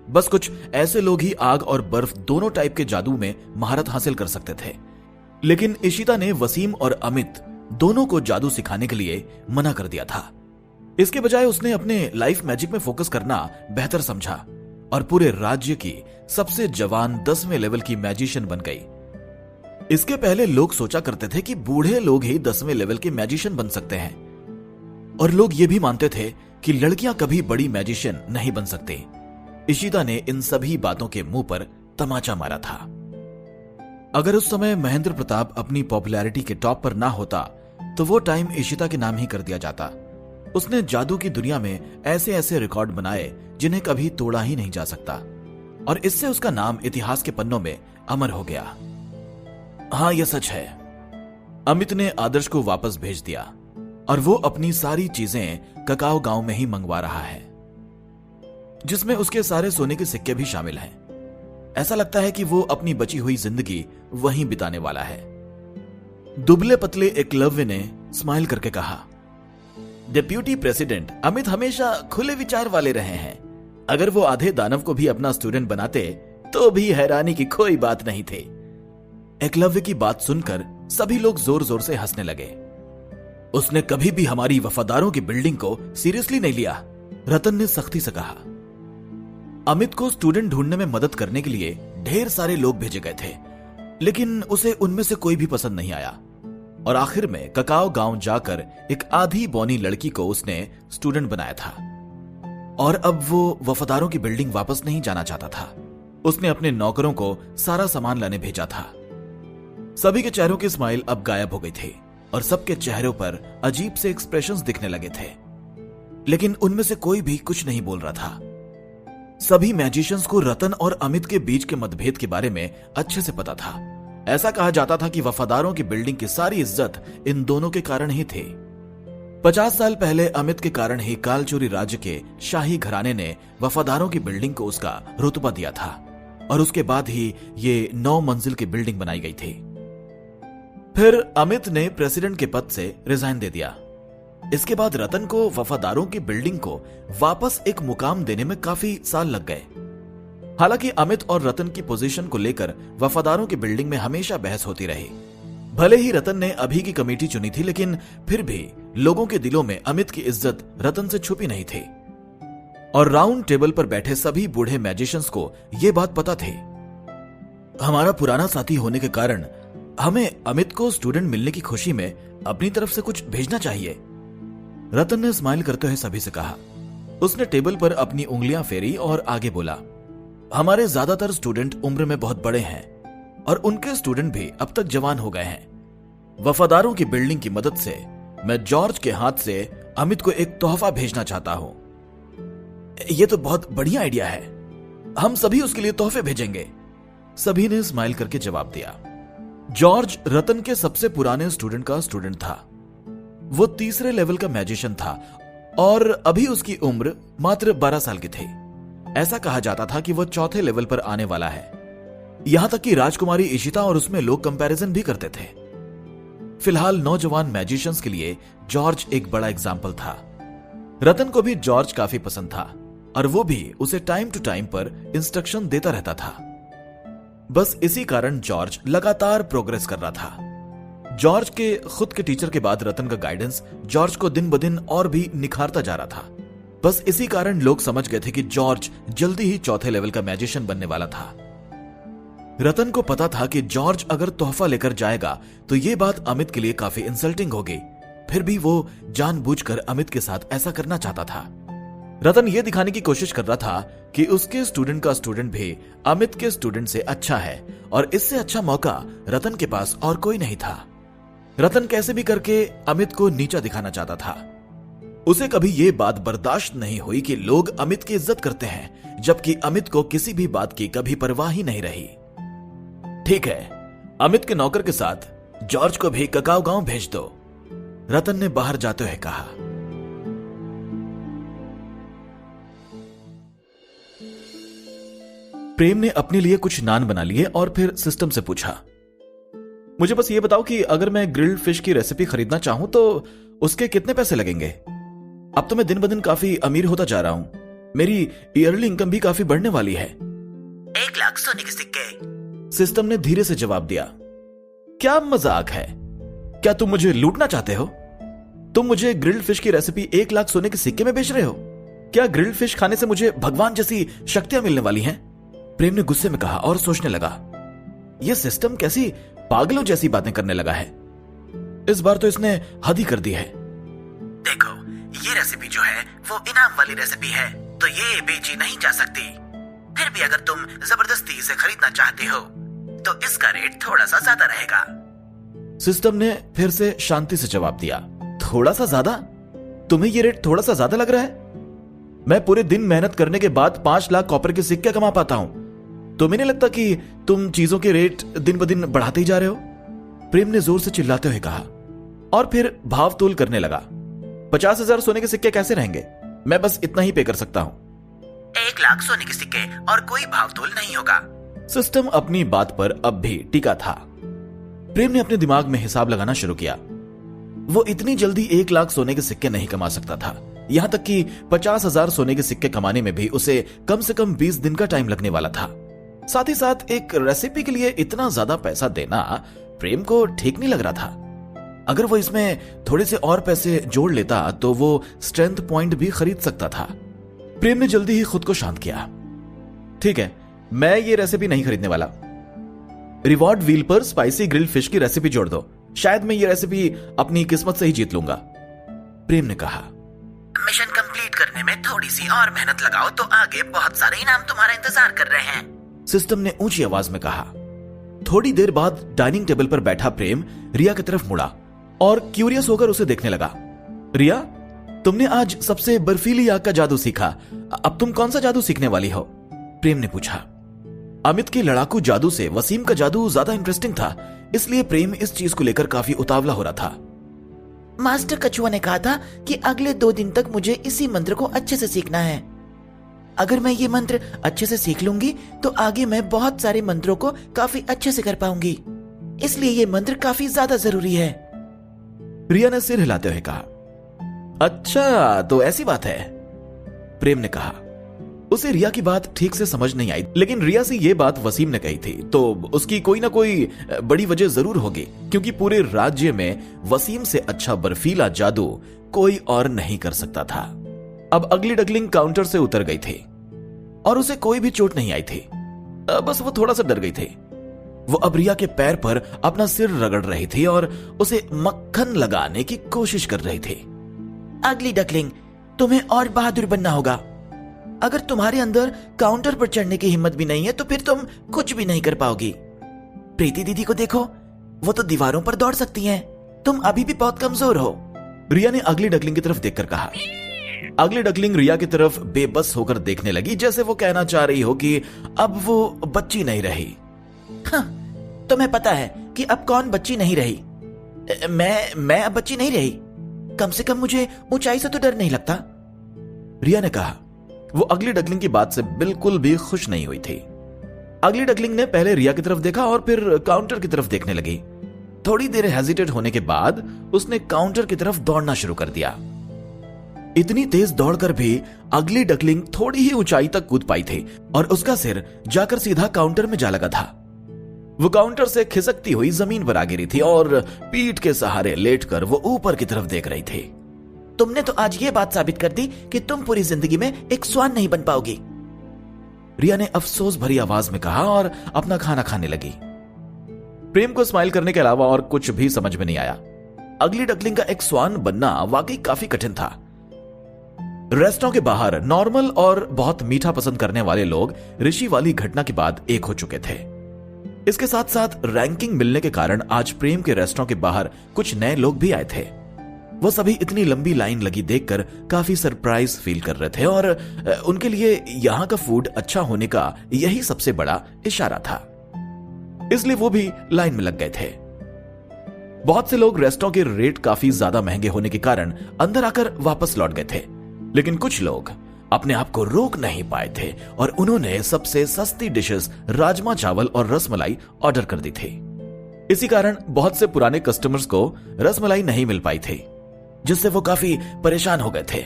बस कुछ ऐसे लोग ही आग और बर्फ दोनों टाइप के जादू में महारत हासिल कर सकते थे। लेकिन इशिता ने वसीम और अमित दोनों को जादू सिखाने के लिए मना कर दिया था। इसके बजाय उसने अपने लाइफ मैजिक में फोकस करना बेहतर समझा और पूरे राज्य की सबसे जवान 10वें लेवल की मैजिशियन बन गई। इसके पहले लोग सोचा करते थे कि बूढ़े लोग ही 10वें लेवल के मैजिशियन बन सकते हैं, और लोग ये भी मानते थे कि लड़कियां कभी बड़ी मैजिशियन नहीं बन सकती। इशिता ने इन सभी बातों के मुंह पर तमाचा मारा था। अगर उस समय महेंद्र प्रताप अपनी पॉपुलैरिटी के टॉप पर ना होता तो वो टाइम इशिता के नाम ही कर दिया जाता। उसने जादू की दुनिया में ऐसे ऐसे रिकॉर्ड बनाए जिन्हें कभी तोड़ा ही नहीं जा सकता, और इससे उसका नाम इतिहास के पन्नों में अमर हो गया। हाँ, यह सच है। अमित ने आदर्श को वापस भेज दिया और वो अपनी सारी चीजें ककाओ गांव में ही मंगवा रहा है, जिसमें उसके सारे सोने के सिक्के भी शामिल हैं। ऐसा लगता है कि वो अपनी बची हुई जिंदगी वहीं बिताने वाला है। दुबले पतले एकलव्य ने स्माइल करके कहा, डिप्यूटी प्रेसिडेंट अमित हमेशा खुले विचार वाले रहे हैं। अगर वो आधे दानव को भी अपना स्टूडेंट बनाते तो भी हैरानी की कोई बात नहीं थी। एकलव्य की बात सुनकर सभी लोग जोर जोर से हंसने लगे। उसने कभी भी हमारी वफादारों की बिल्डिंग को सीरियसली नहीं लिया, रतन ने सख्ती से कहा। अमित को स्टूडेंट ढूंढने में मदद करने के लिए ढेर सारे लोग भेजे गए थे, लेकिन उसे उनमें से कोई भी पसंद नहीं आया, और आखिर में ककाओ गांव जाकर एक आधी बौनी लड़की को उसने स्टूडेंट बनाया था। और अब वो वफादारों की बिल्डिंग वापस नहीं जाना चाहता था। उसने अपने नौकरों को सारा सामान लाने भेजा था। सभी के चेहरों की स्माइल अब गायब हो गई थी और सबके चेहरों पर अजीब से एक्सप्रेशंस दिखने लगे थे, लेकिन उनमें से कोई भी कुछ नहीं बोल रहा था। सभी मैजिशियंस को रतन और अमित के बीच के मतभेद के बारे में अच्छे से पता था। ऐसा कहा जाता था कि वफादारों की बिल्डिंग की सारी इज्जत इन दोनों के कारण ही थी। 50 साल पहले अमित के कारण ही कालचोरी राज्य के शाही घराने ने वफादारों की बिल्डिंग को उसका रुतबा दिया था, और उसके बाद ही ये 9 मंजिल की बिल्डिंग बनाई गई थी। फिर अमित ने प्रेसिडेंट के पद से रिजाइन दे दिया। इसके बाद रतन को वफादारों की बिल्डिंग को वापस एक मुकाम देने में काफी साल लग गए। हालांकि अमित और रतन की पोजीशन को लेकर वफादारों की बिल्डिंग में हमेशा बहस होती रही। भले ही रतन ने अभी की कमेटी चुनी थी, लेकिन फिर भी लोगों के दिलों में अमित की इज्जत रतन से छुपी नहीं थी, और राउंड टेबल पर बैठे सभी बूढ़े मैजिशियंस को यह बात पता थी। हमारा पुराना साथी होने के कारण हमें अमित को स्टूडेंट मिलने की खुशी में अपनी तरफ से कुछ भेजना चाहिए, रतन ने स्माइल करते हुए सभी से कहा। उसने टेबल पर अपनी उंगलियां फेरी और आगे बोला, हमारे ज्यादातर स्टूडेंट उम्र में बहुत बड़े हैं और उनके स्टूडेंट भी अब तक जवान हो गए हैं। वफादारों की बिल्डिंग की मदद से मैं जॉर्ज के हाथ से अमित को एक तोहफा भेजना चाहता हूं। यह तो बहुत बढ़िया आइडिया है, हम सभी उसके लिए तोहफे भेजेंगे, सभी ने स्माइल करके जवाब दिया। जॉर्ज रतन के सबसे पुराने स्टूडेंट का स्टूडेंट था। वो 3रे लेवल का मैजिशियन था और अभी उसकी उम्र मात्र 12 साल की थी। ऐसा कहा जाता था कि वो 4थे लेवल पर आने वाला है। यहां तक कि राजकुमारी इशिता और उसमें लोग कंपैरिजन भी करते थे। फिलहाल नौजवान मैजिशियंस के लिए जॉर्ज एक बड़ा एग्जाम्पल था। रतन को भी जॉर्ज काफी पसंद था और वो भी उसे टाइम टू टाइम पर इंस्ट्रक्शन देता रहता था। बस इसी कारण जॉर्ज लगातार प्रोग्रेस कर रहा था। जॉर्ज के खुद के टीचर के बाद रतन का गाइडेंस जॉर्ज को दिन ब दिन और भी निखारता जा रहा था। बस इसी कारण लोग समझ गए थे कि जॉर्ज जल्दी ही 4थे लेवल का मैजिशियन बनने वाला था। रतन को पता था कि जॉर्ज अगर तोहफा लेकर जाएगा तो यह बात अमित के लिए काफी इंसल्टिंग होगी, फिर भी वो जानबूझकर अमित के साथ ऐसा करना चाहता था। रतन यह दिखाने की कोशिश कर रहा था कि उसके स्टूडेंट का स्टूडेंट भी अमित के स्टूडेंट से अच्छा है, और इससे अच्छा मौका रतन के पास और कोई नहीं था। रतन कैसे भी करके अमित को नीचा दिखाना चाहता था। उसे कभी यह बात बर्दाश्त नहीं हुई कि लोग अमित की इज्जत करते हैं, जबकि अमित को किसी भी बात की कभी परवाह ही नहीं रही। ठीक है, अमित के नौकर के साथ जॉर्ज को भी ककाओ गांव भेज दो, रतन ने बाहर जाते हुए कहा। प्रेम ने अपने लिए कुछ नान बना लिए और फिर सिस्टम से पूछा, मुझे बस ये बताओ कि अगर मैं ग्रिल्ड फिश की रेसिपी खरीदना चाहूं तो उसके कितने पैसे लगेंगे? अब तो मैं दिन ब दिन काफी अमीर होता जा रहा हूं। मेरी ईयरली इनकम भी काफी बढ़ने वाली है। 1 लाख सोने के सिक्के। सिस्टम ने धीरे से जवाब दिया। क्या मजाक है? क्या तुम मुझे लूटना चाहते हो? तुम मुझे ग्रिल्ड फिश की रेसिपी 1 लाख सोने के सिक्के में बेच रहे हो? क्या ग्रिल्ड फिश खाने से मुझे भगवान जैसी शक्तियां मिलने वाली हैं? प्रेम ने गुस्से में कहा और सोचने लगा, यह सिस्टम कैसी पागलों जैसी बातें करने लगा है। इस बार तो इसने हद ही कर दी है। देखो, ये रेसिपी जो है वो इनाम वाली रेसिपी है, तो ये बेची नहीं जा सकती। फिर भी अगर तुम जबरदस्ती इसे खरीदना चाहते हो तो इसका रेट थोड़ा सा ज्यादा रहेगा। सिस्टम ने फिर से शांति से जवाब दिया। थोड़ा सा ज्यादा? तुम्हें ये रेट थोड़ा सा ज्यादा लग रहा है? मैं पूरे दिन मेहनत करने के बाद 5 लाख कॉपर के सिक्के कमा पाता हूं। तुम्हें नहीं लगता कि तुम चीजों के रेट दिन ब दिन बढ़ाते ही जा रहे हो? प्रेम ने जोर से चिल्लाते हुए कहा और फिर भाव तोल करने लगा। 50,000 सोने के सिक्के कैसे रहेंगे? मैं बस इतना ही पे कर सकता हूं। 1 लाख सोने के सिक्के और कोई भाव तोल नहीं होगा। सिस्टम अपनी बात पर अब भी टिका था। प्रेम ने अपने दिमाग में हिसाब लगाना शुरू किया। वो इतनी जल्दी 1 लाख सोने के सिक्के नहीं कमा सकता था। यहां तक कि 50,000 सोने के सिक्के कमाने में भी उसे कम से कम 20 दिन का टाइम लगने वाला था। साथ ही साथ एक रेसिपी के लिए इतना ज्यादा पैसा देना प्रेम को ठीक नहीं लग रहा था। अगर वो इसमें थोड़े से और पैसे जोड़ लेता तो वो स्ट्रेंथ पॉइंट भी खरीद सकता था। प्रेम ने जल्दी ही खुद को शांत किया। ठीक है, मैं ये रेसिपी नहीं खरीदने वाला। रिवॉर्ड व्हील पर स्पाइसी ग्रिल्ड फिश की रेसिपी जोड़ दो, शायद मैं ये रेसिपी अपनी किस्मत से ही जीत लूंगा। प्रेम ने कहा। मिशन कंप्लीट करने में थोड़ी सी और मेहनत लगाओ तो आगे बहुत सारे इनाम तुम्हारा इंतजार कर रहे हैं, सिस्टम ने ऊंची आवाज में कहा। थोड़ी देर बाद डाइनिंग टेबल पर बैठा प्रेम रिया की तरफ मुड़ा और क्यूरियस होकर उसे देखने लगा। रिया, तुमने आज सबसे बर्फीली आग का जादू सीखा, अब तुम कौन सा जादू सीखने वाली हो? प्रेम ने पूछा। अमित के लड़ाकू जादू से वसीम का जादू ज्यादा इंटरेस्टिंग था, इसलिए प्रेम इस चीज को लेकर काफी उतावला हो रहा था। मास्टर कछुआ ने कहा था कि अगले 2 दिन तक मुझे इसी मंत्र को अच्छे से सीखना है। अगर मैं ये मंत्र अच्छे से सीख लूंगी तो आगे मैं बहुत सारे मंत्रों को काफी अच्छे से कर पाऊंगी, इसलिए ये मंत्र काफी ज्यादा जरूरी है। रिया ने सिर हिलाते हुए कहा। अच्छा, तो ऐसी बात है, प्रेम ने कहा। उसे रिया की बात ठीक से समझ नहीं आई, लेकिन रिया से ये बात वसीम ने कही थी तो उसकी कोई ना कोई बड़ी वजह जरूर होगी, क्योंकि पूरे राज्य में वसीम से अच्छा बर्फीला जादू कोई और नहीं कर सकता था। अब अगली डकलिंग काउंटर से उतर गई थी और उसे कोई भी चोट नहीं आई थी, बस वो थोड़ा सा डर गई थी। वो अब रिया के पैर पर अपना सिर रगड़ रही थी और उसे मक्खन लगाने की कोशिश कर रही थी। अगली डकलिंग, तुम्हें और बहादुर बनना होगा। अगर तुम्हारे अंदर काउंटर पर चढ़ने की हिम्मत भी नहीं है तो फिर तुम कुछ भी नहीं कर पाओगी। प्रीति दीदी को देखो, वो तो दीवारों पर दौड़ सकती हैं। तुम अभी भी बहुत कमजोर हो। रिया ने अगली डकलिंग की तरफ देखकर कहा। अगली डकलिंग रिया की तरफ बेबस होकर देखने लगी, जैसे वो कहना चाह रही हो कि अब वो बच्ची नहीं रही। हाँ, तुम्हें पता है कि अब कौन बच्ची नहीं रही। मैं अब बच्ची नहीं रही। कम से कम मुझे ऊंचाई से तो डर नहीं लगता, रिया ने कहा। वो अगली डकलिंग की बात से बिल्कुल भी खुश नहीं हुई थी। अगली डकलिंग ने पहले रिया की तरफ देखा और फिर काउंटर की तरफ देखने लगी। थोड़ी देर हेजिटेट होने के बाद उसने काउंटर की तरफ दौड़ना शुरू कर दिया। इतनी तेज दौड़कर भी अगली डकलिंग थोड़ी ही ऊंचाई तक कूद पाई थी और उसका सिर जाकर सीधा काउंटर में जा लगा था। वो काउंटर से खिसकती हुई जमीन पर आ गिरी थी और पीठ के सहारे लेटकर वो ऊपर की तरफ देख रही थी। तुमने तो आज ये बात साबित कर दी कि तुम पूरी जिंदगी में एक स्वान नहीं बन पाओगी, रिया ने अफसोस भरी आवाज में कहा और अपना खाना खाने लगी। प्रेम को स्माइल करने के अलावा और कुछ भी समझ में नहीं आया। अगली डकलिंग का एक स्वान बनना वाकई काफी कठिन था। रेस्टोरेंट के बाहर नॉर्मल और बहुत मीठा पसंद करने वाले लोग ऋषि वाली घटना के बाद एक हो चुके थे। इसके साथ साथ रैंकिंग मिलने के कारण आज प्रेम के रेस्टोरेंट के बाहर कुछ नए लोग भी आए थे। वो सभी इतनी लंबी लाइन लगी देखकर काफी सरप्राइज फील कर रहे थे और उनके लिए यहां का फूड अच्छा होने का यही सबसे बड़ा इशारा था, इसलिए वो भी लाइन में लग गए थे। बहुत से लोग रेस्टोरेंट के रेट काफी ज्यादा महंगे होने के कारण अंदर आकर वापस लौट गए थे, लेकिन कुछ लोग अपने आप को रोक नहीं पाए थे और उन्होंने सबसे सस्ती डिशेस राजमा चावल और रसमलाई ऑर्डर कर दी थी। इसी कारण बहुत से पुराने कस्टमर्स को रसमलाई नहीं मिल पाई थी, जिससे वो काफी परेशान हो गए थे।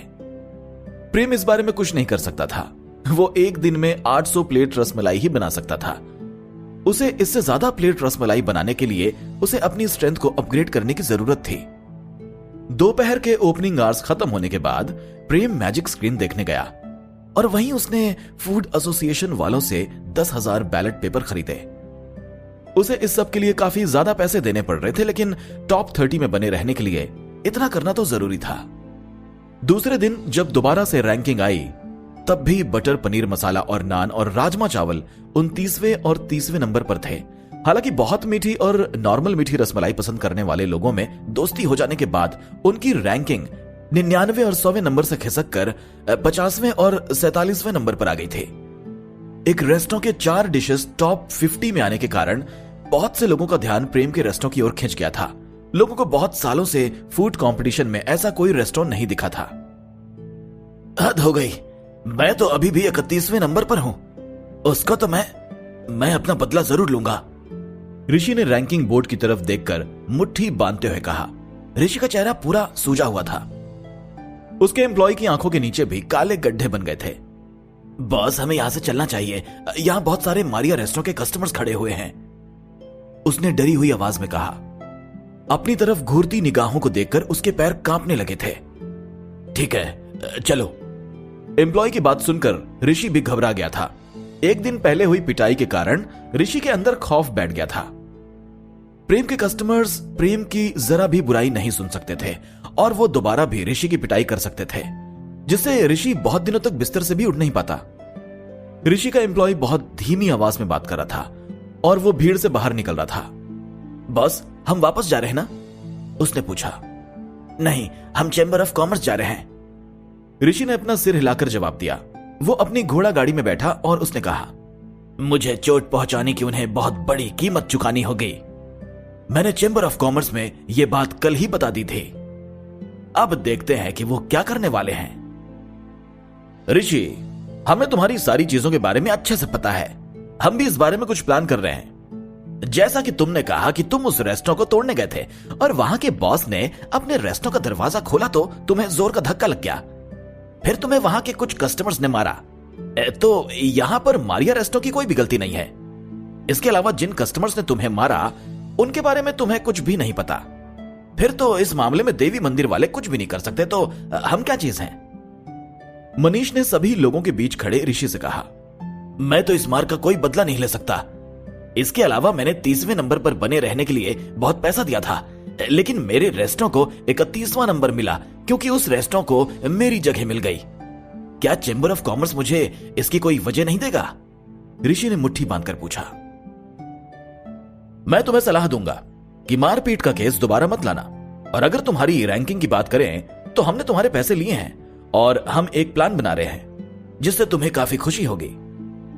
प्रेम इस बारे में कुछ नहीं कर सकता था। वो एक दिन में 800 प्लेट रसमलाई ही बना सकता था। उसे इससे ज्यादा प्लेट रसमलाई बनाने के लिए उसे अपनी स्ट्रेंथ को अपग्रेड करने की जरूरत थी। दोपहर के ओपनिंग आवर्स खत्म होने के बाद प्रेम मैजिक स्क्रीन देखने गया और वहीं उसने फूड एसोसिएशन वालों से 10,000 बैलेट पेपर खरीदे। उसे इस सब के लिए काफी ज्यादा पैसे देने पड़ रहे थे, लेकिन टॉप 30 में बने रहने के लिए इतना करना तो जरूरी था। दूसरे दिन जब दोबारा से रैंकिंग आई, तब भी बटर पनीर मसाला और नान और राजमा चावल 29वें और 30वें नंबर पर थे। हालांकि बहुत मीठी और नॉर्मल मीठी रसमलाई पसंद करने वाले लोगों में दोस्ती हो जाने के बाद उनकी रैंकिंग 99 और 100वें नंबर से खिसक कर 50वें और 47वें नंबर पर आ गई थी। एक रेस्टोरेंट के 4 डिशेस टॉप 50 में आने के कारण बहुत से लोगों का ध्यान प्रेम के रेस्टोरेंट की ओर खिंच गया था। लोगों को बहुत सालों से फूड कंपटीशन में ऐसा कोई रेस्टोरेंट नहीं दिखा था। हद हो गई, मैं तो अभी भी 31वें नंबर पर हूं। उसको तो मैं अपना बदला जरूर लूंगा। ऋषि ने रैंकिंग बोर्ड की तरफ देखकर मुट्ठी बांधते हुए कहा। ऋषि का चेहरा पूरा सूजा हुआ था। उसके एम्प्लॉय की आंखों के नीचे भी काले गड्ढे बन गए थे। बॉस, हमें यहां से चलना चाहिए। यहां बहुत सारे मारिया रेस्टोरेंट के कस्टमर्स खड़े हुए हैं, उसने डरी हुई आवाज में कहा। अपनी तरफ घूरती निगाहों को देखकर उसके पैर कांपने लगे थे। ठीक है, चलो। एम्प्लॉय की बात सुनकर ऋषि भी घबरा गया था। एक दिन पहले हुई पिटाई के कारण ऋषि के अंदर खौफ बैठ गया था। प्रेम के कस्टमर्स प्रेम की जरा भी बुराई नहीं सुन सकते थे और वो दोबारा भी ऋषि की पिटाई कर सकते थे, जिससे ऋषि बहुत दिनों तक बिस्तर से भी उठ नहीं पाता। ऋषि का एम्प्लॉय बहुत धीमी आवाज में बात कर रहा था और वो भीड़ से बाहर निकल रहा था। बॉस, हम वापस जा रहे हैं ना? उसने पूछा। नहीं, हम चैम्बर ऑफ कॉमर्स जा रहे हैं, ऋषि ने अपना सिर हिलाकर जवाब दिया। वो अपनी घोड़ा गाड़ी में बैठा और उसने कहा, मुझे चोट पहुंचाने की उन्हें बहुत बड़ी कीमत चुकानी होगी। मैंने चैम्बर ऑफ कॉमर्स में यह बात कल ही बता दी थी। अब देखते हैं कि वो क्या करने वाले हैं। ऋषि, हमें तुम्हारी सारी चीजों के बारे में अच्छे से पता है। हम भी इस बारे में कुछ प्लान कर रहे हैं। जैसा कि तुमने कहा कि तुम उस रेस्टोरेंट को तोड़ने गए थे और वहां के बॉस ने अपने रेस्टोरेंट का दरवाजा खोला तो तुम्हें जोर का धक्का लग गया। फिर तुम्हें वहां के कुछ कस्टमर्स ने मारा। तो यहां पर मारिया रेस्टोरेंट की कोई भी गलती नहीं है। इसके अलावा जिन कस्टमर्स ने तुम्हें मारा उनके बारे में तुम्हें कुछ भी नहीं पता। फिर तो इस मामले में देवी मंदिर वाले कुछ भी नहीं कर सकते, तो हम क्या चीज हैं? मनीष ने सभी लोगों के बीच खड़े ऋषि से कहा, मैं तो इस मार का कोई बदला नहीं ले सकता। इसके अलावा मैंने 30वें नंबर पर बने रहने के लिए बहुत पैसा दिया था, लेकिन मेरे रेस्टोरेंट को 31वां नंबर मिला क्योंकि उस रेस्टोरेंट को मेरी जगह मिल गई। क्या चैम्बर ऑफ कॉमर्स मुझे इसकी कोई वजह नहीं देगा? ऋषि ने मुट्ठी बांधकर पूछा। मैं तुम्हें सलाह दूंगा कि मारपीट का केस दोबारा मत लाना, और अगर तुम्हारी रैंकिंग की बात करें तो हमने तुम्हारे पैसे लिए हैं और हम एक प्लान बना रहे हैं जिससे तुम्हें काफी खुशी होगी।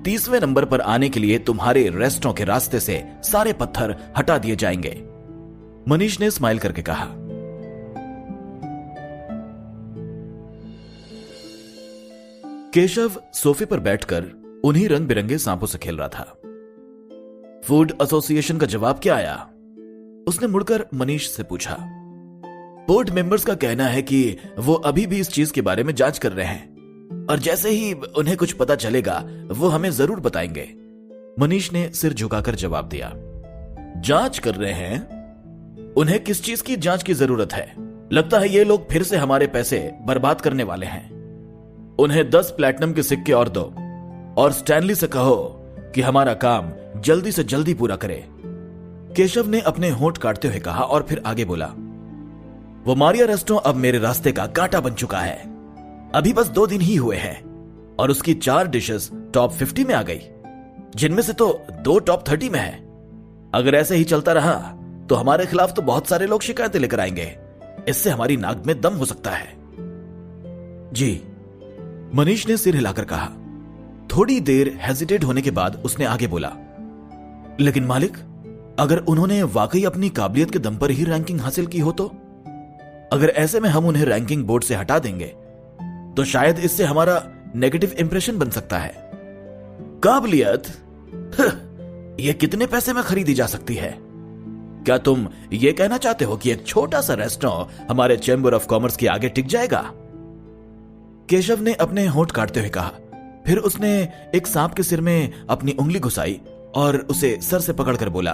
30वें नंबर पर आने के लिए तुम्हारे रेस्टोरेंट के रास्ते से सारे पत्थर हटा दिए जाएंगे, मनीष ने स्माइल करके कहा। केशव सोफे पर बैठकर उन्हीं रंग बिरंगे सांपों से खेल रहा था। फूड एसोसिएशन का जवाब क्या आया? उसने मुड़कर मनीष से पूछा। बोर्ड मेंबर्स का कहना है कि वो अभी भी इस चीज के बारे में जांच कर रहे हैं और जैसे ही उन्हें कुछ पता चलेगा वो हमें जरूर बताएंगे, मनीष ने सिर झुकाकर जवाब दिया। जांच कर रहे हैं? उन्हें किस चीज की जांच की जरूरत है? लगता है ये लोग फिर से हमारे पैसे बर्बाद करने वाले हैं। उन्हें 10 प्लैटिनम के सिक्के और दो, और स्टैनली से कहो कि हमारा काम जल्दी से जल्दी पूरा करे, केशव ने अपने होंठ काटते हुए कहा और फिर आगे बोला। वो मारिया रेस्टोरेंट अब मेरे रास्ते का कांटा बन चुका है। अभी बस 2 दिन ही हुए हैं और उसकी 4 डिशेस टॉप 50 में आ गई, जिनमें से तो 2 टॉप 30 में है। अगर ऐसे ही चलता रहा तो हमारे खिलाफ तो बहुत सारे लोग शिकायतें लेकर आएंगे। इससे हमारी नाक में दम हो सकता है। जी, मनीष ने सिर हिलाकर कहा। थोड़ी देर हेजिटेट होने के बाद उसने आगे बोला, लेकिन मालिक, अगर उन्होंने वाकई अपनी काबिलियत के दम पर ही रैंकिंग हासिल की हो तो? अगर ऐसे में हम उन्हें रैंकिंग बोर्ड से हटा देंगे तो शायद इससे हमारा नेगेटिव इंप्रेशन बन सकता है। काबिलियत? यह कितने पैसे में खरीदी जा सकती है? क्या तुम यह कहना चाहते हो कि एक छोटा सा रेस्टोरेंट हमारे चैम्बर ऑफ कॉमर्स के आगे टिक जाएगा? केशव ने अपने होंठ काटते हुए कहा। फिर उसने एक सांप के सिर में अपनी उंगली घुसाई और उसे सर से पकड़कर बोला,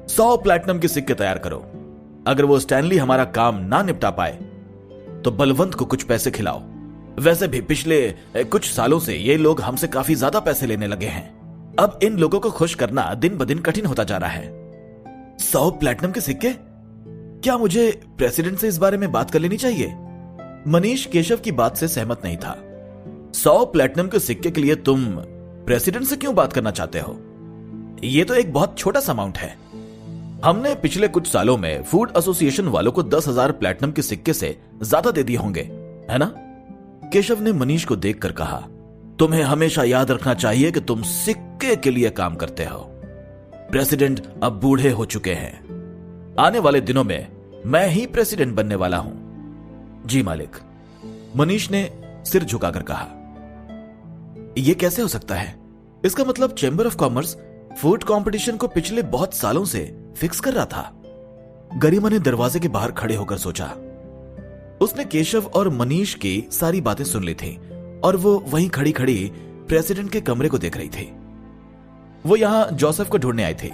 100 प्लैटिनम के सिक्के तैयार करो। अगर वो स्टैनली हमारा काम ना निपटा पाए तो बलवंत को कुछ पैसे खिलाओ। वैसे भी पिछले कुछ सालों से ये लोग हमसे काफी ज्यादा पैसे लेने लगे हैं। अब इन लोगों को खुश करना दिन ब दिन कठिन होता जा रहा है। 100 प्लैटिनम के सिक्के? क्या मुझे प्रेसिडेंट से इस बारे में बात कर लेनी चाहिए? मनीष केशव की बात से सहमत नहीं था। 100 प्लैटिनम के सिक्के के लिए तुम प्रेसिडेंट से क्यों बात करना चाहते हो? यह तो एक बहुत छोटा सा अमाउंट है। हमने पिछले कुछ सालों में फूड एसोसिएशन वालों को 10,000 प्लैटिनम के सिक्के से ज्यादा दे दिए होंगे, है ना? केशव ने मनीष को देखकर कहा, तुम्हें हमेशा याद रखना चाहिए कि तुम सिक्के के लिए काम करते हो। प्रेसिडेंट अब बूढ़े हो चुके हैं। आने वाले दिनों में मैं ही प्रेसिडेंट बनने वाला हूं। जी मालिक, मनीष ने सिर झुकाकर कहा। यह कैसे हो सकता है? इसका मतलब chamber of commerce food competition को पिछले बहुत सालों से फिक्स कर रहा था। गरिमा ने दरवाजे के बाहर खड़े होकर सोचा। उसने केशव और मनीष की सारी बातें सुन ली थी और वो वहीं खड़ी खड़ी प्रेसिडेंट के कमरे को देख रही थी। वो यहां जोसेफ को ढूंढने आई थी।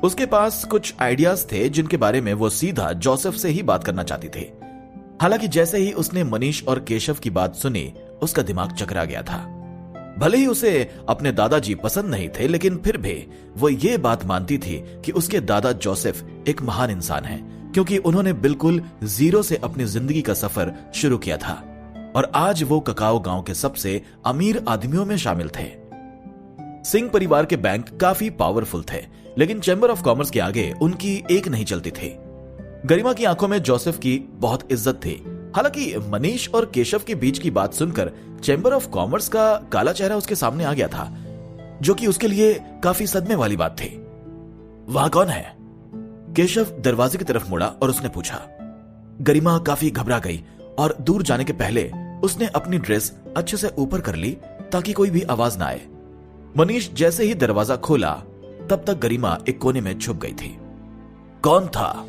उसके पास कुछ आइडियाज थे जिनके बारे में वो सीधा जोसेफ से ही बात करना चाहती थी। हालांकि जैसे ही उसने मनीष और केशव की बात सुनी, उसका दिमाग चकरा गया था। भले ही उसे अपने दादाजी पसंद नहीं थे, लेकिन फिर भी वो ये बात मानती थी कि उसके दादा जोसेफ एक महान इंसान हैं, क्योंकि उन्होंने बिल्कुल जीरो से अपनी जिंदगी का सफर शुरू किया था और आज वो ककाओ गांव के सबसे अमीर आदमियों में शामिल थे। सिंह परिवार के बैंक काफी पावरफुल थे, लेकिन चैंबर ऑफ कॉमर्स के आगे उनकी एक नहीं चलती थी। गरिमा की आंखों में जोसेफ की बहुत इज्जत थी। हालांकि मनीष और केशव के बीच की बात सुनकर चैंबर ऑफ कॉमर्स का काला चेहरा उसके सामने आ गया था, जो कि उसके लिए काफी सदमे वाली बात थी। वहां कौन है? केशव दरवाजे की तरफ मुड़ा और उसने पूछा। गरिमा काफी घबरा गई और दूर जाने के पहले उसने अपनी ड्रेस अच्छे से ऊपर कर ली ताकि कोई भी आवाज ना आए। मनीष जैसे ही दरवाजा खोला, तब तक गरिमा एक कोने में छुप गई थी। कौन था?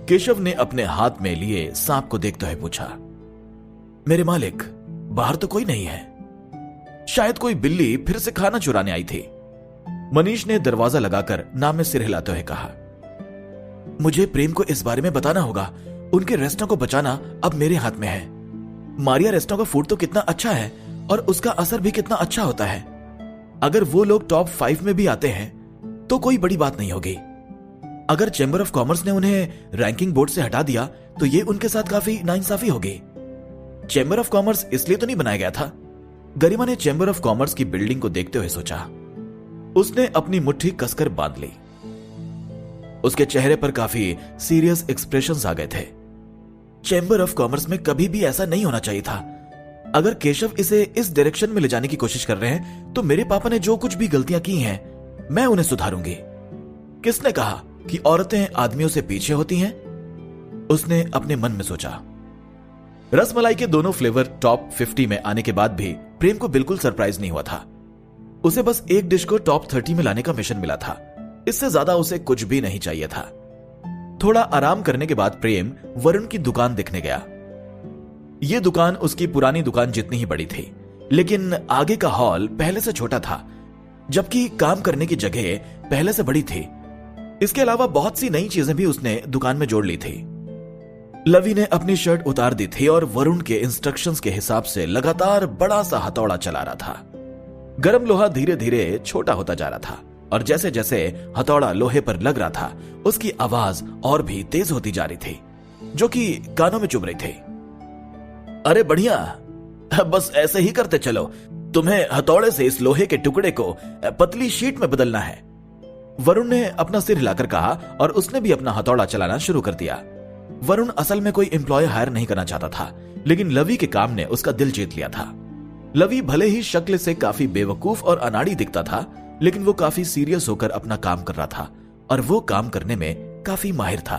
केशव ने अपने हाथ में लिए सांप को देखते हुए पूछा। मेरे मालिक, बाहर तो कोई नहीं है। शायद कोई बिल्ली फिर से खाना चुराने आई थी। मनीष ने दरवाजा लगाकर नाम में सिर हिलाते हुए कहा। मुझे प्रेम को इस बारे में बताना होगा। उनके रेस्टों को बचाना अब मेरे हाथ में है। मारिया रेस्टों का फूड तो कितना अच्छा है और उसका असर भी कितना अच्छा होता है। अगर वो लोग टॉप 5 में भी आते हैं तो कोई बड़ी बात नहीं होगी। अगर चैंबर ऑफ कॉमर्स ने उन्हें रैंकिंग बोर्ड से हटा दिया तो ये उनके साथ काफी नाइंसाफी होगी। चैंबर ऑफ कॉमर्स इसलिए तो नहीं बनाया गया था। गरिमा ने चैंबर ऑफ कॉमर्स की बिल्डिंग को देखते हुए सोचा। उसने अपनी मुट्ठी कसकर बांध ली। उसके चेहरे पर काफी सीरियस एक्सप्रेशंस आ गए थे। चैंबर ऑफ कॉमर्स में कभी भी ऐसा नहीं होना चाहिए था। अगर केशव इसे इस डायरेक्शन में ले जाने की कोशिश कर रहे हैं तो मेरे पापा ने जो कुछ भी गलतियां की हैं, मैं उन्हें सुधारूंगी। किसने कहा कि औरतें आदमियों से पीछे होती हैं? उसने अपने मन में सोचा। रसमलाई के दोनों फ्लेवर टॉप 50 में आने के बाद भी प्रेम को बिल्कुल सरप्राइज नहीं हुआ था। उसे बस एक डिश को टॉप 30 में लाने का मिशन मिला था। इससे ज्यादा उसे कुछ भी नहीं चाहिए था। थोड़ा आराम करने के बाद प्रेम वरुण की दुकान देखने गया। यह दुकान उसकी पुरानी दुकान जितनी ही बड़ी थी, लेकिन आगे का हॉल पहले से छोटा था, जबकि काम करने की जगह पहले से बड़ी थी। इसके अलावा बहुत सी नई चीजें भी उसने दुकान में जोड़ ली थी। लवी ने अपनी शर्ट उतार दी थी और वरुण के इंस्ट्रक्शंस के हिसाब से लगातार बड़ा सा हथौड़ा चला रहा था। गर्म लोहा धीरे धीरे छोटा होता जा रहा था और जैसे जैसे हथौड़ा लोहे पर लग रहा था, उसकी आवाज और भी तेज होती जा रही थी, जो कि कानों में चुभ रही थी। अरे बढ़िया, बस ऐसे ही करते चलो। तुम्हें हथौड़े से इस लोहे के टुकड़े को पतली शीट में बदलना है। वरुण ने अपना सिर हिलाकर कहा और उसने भी अपना हथौड़ा चलाना शुरू कर दिया। वरुण असल में कोई एम्प्लॉय हायर नहीं करना चाहता था, लेकिन लवी के काम ने उसका दिल जीत लिया था। लवी भले ही शक्ल से काफी बेवकूफ और अनाड़ी दिखता था, लेकिन वो काफी सीरियस होकर अपना काम कर रहा था और वो काम करने में काफी माहिर था।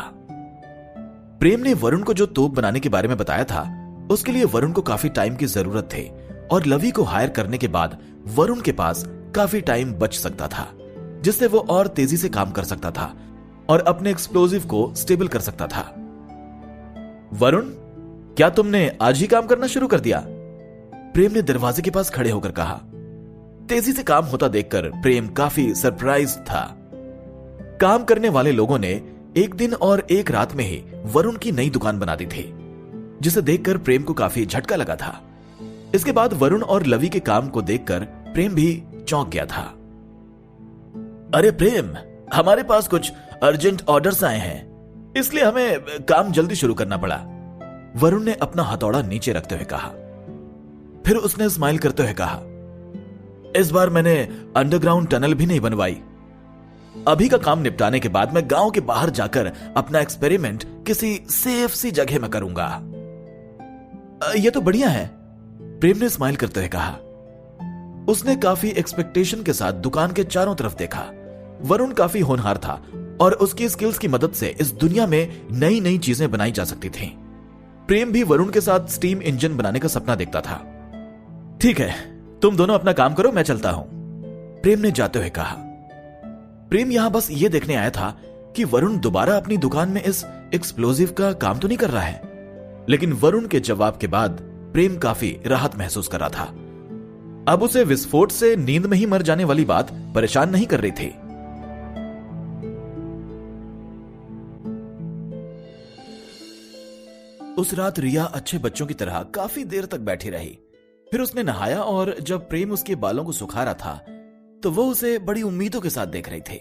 प्रेम ने वरुण को जो तोप बनाने के बारे में बताया था, उसके लिए वरुण को काफी टाइम की जरूरत थी और लवी को हायर करने के बाद वरुण के पास काफी टाइम बच सकता था, जिससे वो और तेजी से काम कर सकता था और अपने एक्सप्लोजिव को स्टेबल कर सकता था। वरुण, क्या तुमने आज ही काम करना शुरू कर दिया? प्रेम ने दरवाजे के पास खड़े होकर कहा। तेजी से काम होता देखकर प्रेम काफी सरप्राइज था। काम करने वाले लोगों ने एक दिन और एक रात में ही वरुण की नई दुकान बना दी थी, जिसे देखकर प्रेम को काफी झटका लगा था। इसके बाद वरुण और लवी के काम को देखकर प्रेम भी चौंक गया था। अरे प्रेम, हमारे पास कुछ अर्जेंट ऑर्डर्स आए हैं, इसलिए हमें काम जल्दी शुरू करना पड़ा। वरुण ने अपना हथौड़ा नीचे रखते हुए कहा। फिर उसने स्माइल करते हुए कहा, इस बार मैंने अंडरग्राउंड टनल भी नहीं बनवाई। अभी का काम निपटाने के बाद मैं गांव के बाहर जाकर अपना एक्सपेरिमेंट किसी सेफ सी जगह में करूंगा। यह तो बढ़िया है, प्रेम ने स्माइल करते हुए कहा। उसने काफी एक्सपेक्टेशन के साथ दुकान के चारों तरफ देखा। वरुण काफी होनहार था और उसकी स्किल्स की मदद से इस दुनिया में नई नई चीजें बनाई जा सकती थीं। प्रेम भी वरुण के साथ स्टीम इंजन बनाने का सपना देखता था। ठीक है, तुम दोनों अपना काम करो, मैं चलता हूं, प्रेम ने जाते हुए कहा। प्रेम यहां बस ये देखने आया था कि वरुण दोबारा अपनी दुकान में इस एक्सप्लोजिव का काम तो नहीं कर रहा है। लेकिन वरुण के जवाब के बाद प्रेम काफी राहत महसूस कर रहा था। अब उसे विस्फोट से नींद में ही मर जाने वाली बात परेशान नहीं कर रही थी। उस रात रिया अच्छे बच्चों की तरह काफी देर तक बैठी रही। फिर उसने नहाया और जब प्रेम उसके बालों को सुखा रहा था तो वो उसे बड़ी उम्मीदों के साथ देख रही थी।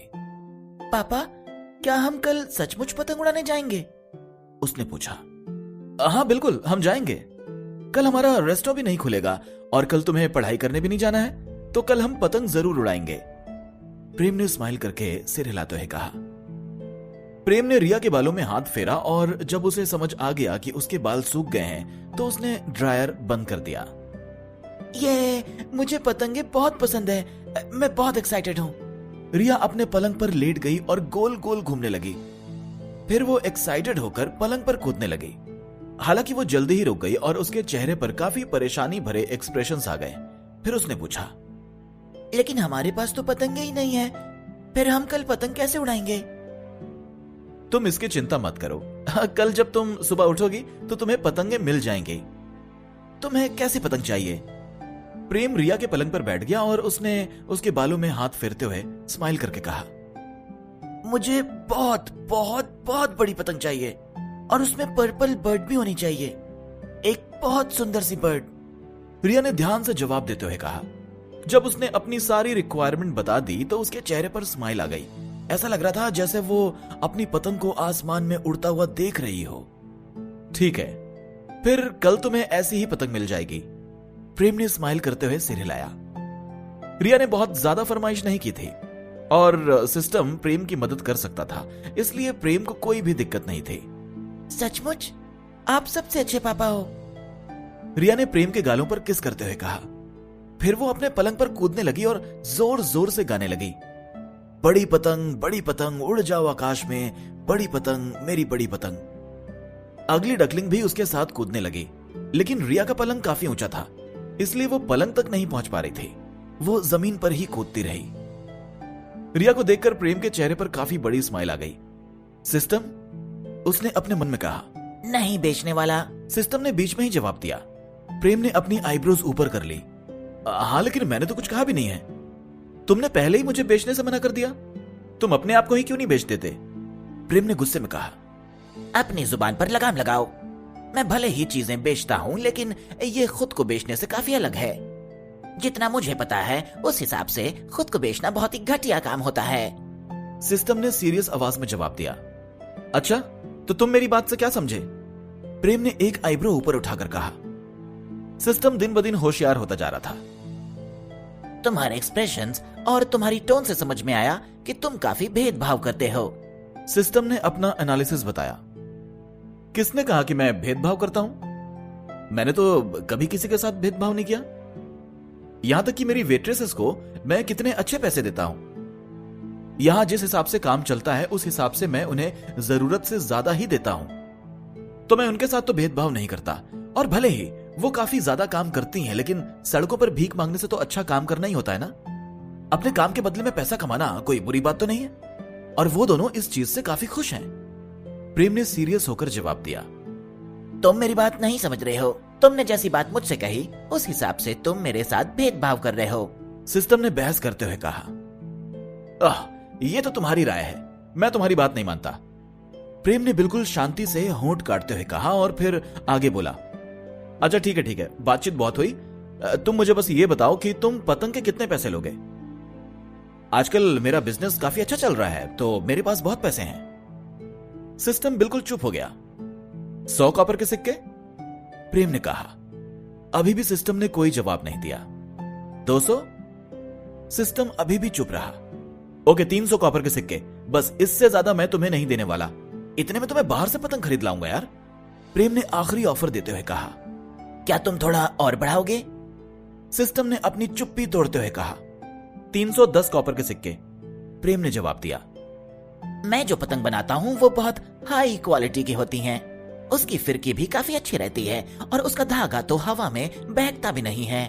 पापा, क्या हम कल सचमुच पतंग उड़ाने जाएंगे? उसने पूछा। हाँ बिल्कुल, हम जाएंगे। कल हमारा रेस्टोरेंट भी नहीं खुलेगा और कल तुम्हें पढ़ाई करने भी नहीं जाना है, तो कल हम पतंग जरूर उड़ाएंगे, प्रेम ने स्माइल करके सिर हिलाते हुए कहा। प्रेम ने रिया के बालों में हाथ फेरा और जब उसे समझ आ गया कि उसके बाल सूख गए हैं तो उसने ड्रायर बंद कर दिया। ये मुझे पतंगे बहुत पसंद है, मैं बहुत एक्साइटेड हूं। रिया अपने पलंग पर लेट गई और गोल गोल घूमने लगी। फिर वो एक्साइटेड होकर पलंग पर कूदने लगी। हालांकि वो जल्दी ही रुक गई और उसके चेहरे पर काफी परेशानी भरे एक्सप्रेशंस आ गए। फिर उसने पूछा, लेकिन हमारे पास तो पतंगे ही नहीं है, फिर हम कल पतंग कैसे उड़ाएंगे? तुम इसकी चिंता मत करो, कल जब तुम सुबह उठोगी तो तुम्हें पतंगे मिल जाएंगी। तुम्हें कैसी पतंग चाहिए? प्रेम रिया के पलंग पर बैठ गया और उसने उसके बालों में हाथ फेरते हुए स्माइल करके कहा, मुझे बहुत बहुत बहुत बड़ी पतंग चाहिए और उसमें पर्पल बर्ड भी होनी चाहिए, एक बहुत सुंदर सी बर्ड। रिया ने ध्यान से जवाब देते हुए कहा। जब उसने अपनी सारी रिक्वायरमेंट बता दी तो उसके चेहरे पर स्माइल आ गई। ऐसा लग रहा था जैसे वो अपनी पतंग को आसमान में उड़ता हुआ देख रही हो। ठीक है, फिर कल तुम्हें ऐसी ही पतंग मिल जाएगी, प्रेम ने स्माइल करते हुए सिर हिलाया। रिया ने बहुत ज्यादा फरमाइश नहीं की थी और सिस्टम प्रेम की मदद कर सकता था, इसलिए प्रेम को कोई भी दिक्कत नहीं थी। सचमुच आप सबसे अच्छे पापा हो, रिया ने प्रेम के गालों पर किस करते हुए कहा। फिर वो अपने पलंग पर कूदने लगी और जोर जोर से गाने लगी, बड़ी पतंग उड़ जाओ आकाश में, बड़ी पतंग मेरी बड़ी पतंग। अगली डकलिंग भी उसके साथ कूदने लगी, लेकिन रिया का पलंग काफी ऊंचा था, इसलिए वो पलंग तक नहीं पहुंच पा रही थी। वो जमीन पर ही कूदती रही। रिया को देखकर प्रेम के चेहरे पर काफी बड़ी स्माइल आ गई। सिस्टम, उसने अपने मन में कहा। नहीं बेचने वाला, सिस्टम ने बीच में ही जवाब दिया। प्रेम ने अपनी आईब्रोज ऊपर कर ली। हाँ, लेकिन मैंने तो कुछ कहा भी नहीं है। तुमने पहले ही मुझे बेचने से मना कर दिया, तुम अपने आप को ही क्यों नहीं बेच देते? प्रेम ने गुस्से में कहा। अपनी जुबान पर लगाम लगाओ। मैं भले ही चीजें बेचता हूँ, लेकिन ये खुद को बेचने से काफी अलग है। जितना मुझे पता है उस हिसाब से खुद को बेचना बहुत ही घटिया काम होता है, सिस्टम ने सीरियस आवाज में जवाब दिया। अच्छा, तो तुम मेरी बात से क्या समझे? प्रेम ने एक आईब्रो ऊपर उठाकर कहा। सिस्टम दिन ब दिन होशियार होता जा रहा था। तुम्हारे एक्सप्रेशंस और तुम्हारी टोन से समझ में आया कि तुम काफी भेदभाव करते हो, सिस्टम ने अपना एनालिसिस बताया। किसने कहा कि मैं भेदभाव करता हूं? मैंने तो कभी किसी के साथ भेदभाव नहीं किया। यहां तक कि मेरी वेट्रेसेस को मैं कितने अच्छे पैसे देता हूं। यहां जिस हिसाब से काम चलता है उस हिसाब से मैं उन्हें जरूरत से ज्यादा ही देता हूं, तो मैं उनके साथ तो भेदभाव नहीं करता। और भले ही वो काफी ज्यादा काम करती हैं, लेकिन सड़कों पर भीख मांगने से तो अच्छा काम करना ही होता है ना। अपने काम के बदले में पैसा कमाना कोई बुरी बात तो नहीं है, और वो दोनों इस चीज से काफी खुश हैं। प्रेम ने सीरियस होकर जवाब दिया। तुम मेरी बात नहीं समझ रहे हो, तुमने जैसी बात मुझसे कही उस हिसाब से तुम मेरे साथ भेदभाव कर रहे हो। सिस्टम ने बहस करते हुए कहा। ये तो तुम्हारी राय है, मैं तुम्हारी बात नहीं मानता। प्रेम ने बिल्कुल शांति से होंठ काटते हुए कहा और फिर आगे बोला। अच्छा ठीक है, बातचीत बहुत हुई। तुम मुझे बस ये बताओ कि तुम पतंग के कितने पैसे लोगे? आजकल मेरा बिजनेस काफी अच्छा चल रहा है तो मेरे पास बहुत पैसे हैं। सिस्टम बिल्कुल चुप हो गया। 100 कॉपर के सिक्के? प्रेम ने कहा। अभी भी सिस्टम ने कोई जवाब नहीं दिया। 200? सिस्टम अभी भी चुप रहा। ओके, 300 कॉपर के सिक्के, बस इससे ज्यादा मैं तुम्हें नहीं देने वाला। इतने में तो मैं बाहर से पतंग खरीद लाऊंगा यार। प्रेम ने आखिरी ऑफर देते हुए कहा। क्या तुम थोड़ा और बढ़ाओगे? सिस्टम ने अपनी चुप्पी तोड़ते हुए कहा। 310 कॉपर के सिक्के, प्रेम ने जवाब दिया। मैं जो पतंग बनाता हूँ वो बहुत हाई क्वालिटी की होती हैं। उसकी फिरकी भी काफी अच्छी रहती है और उसका धागा तो हवा में बहकता भी नहीं है।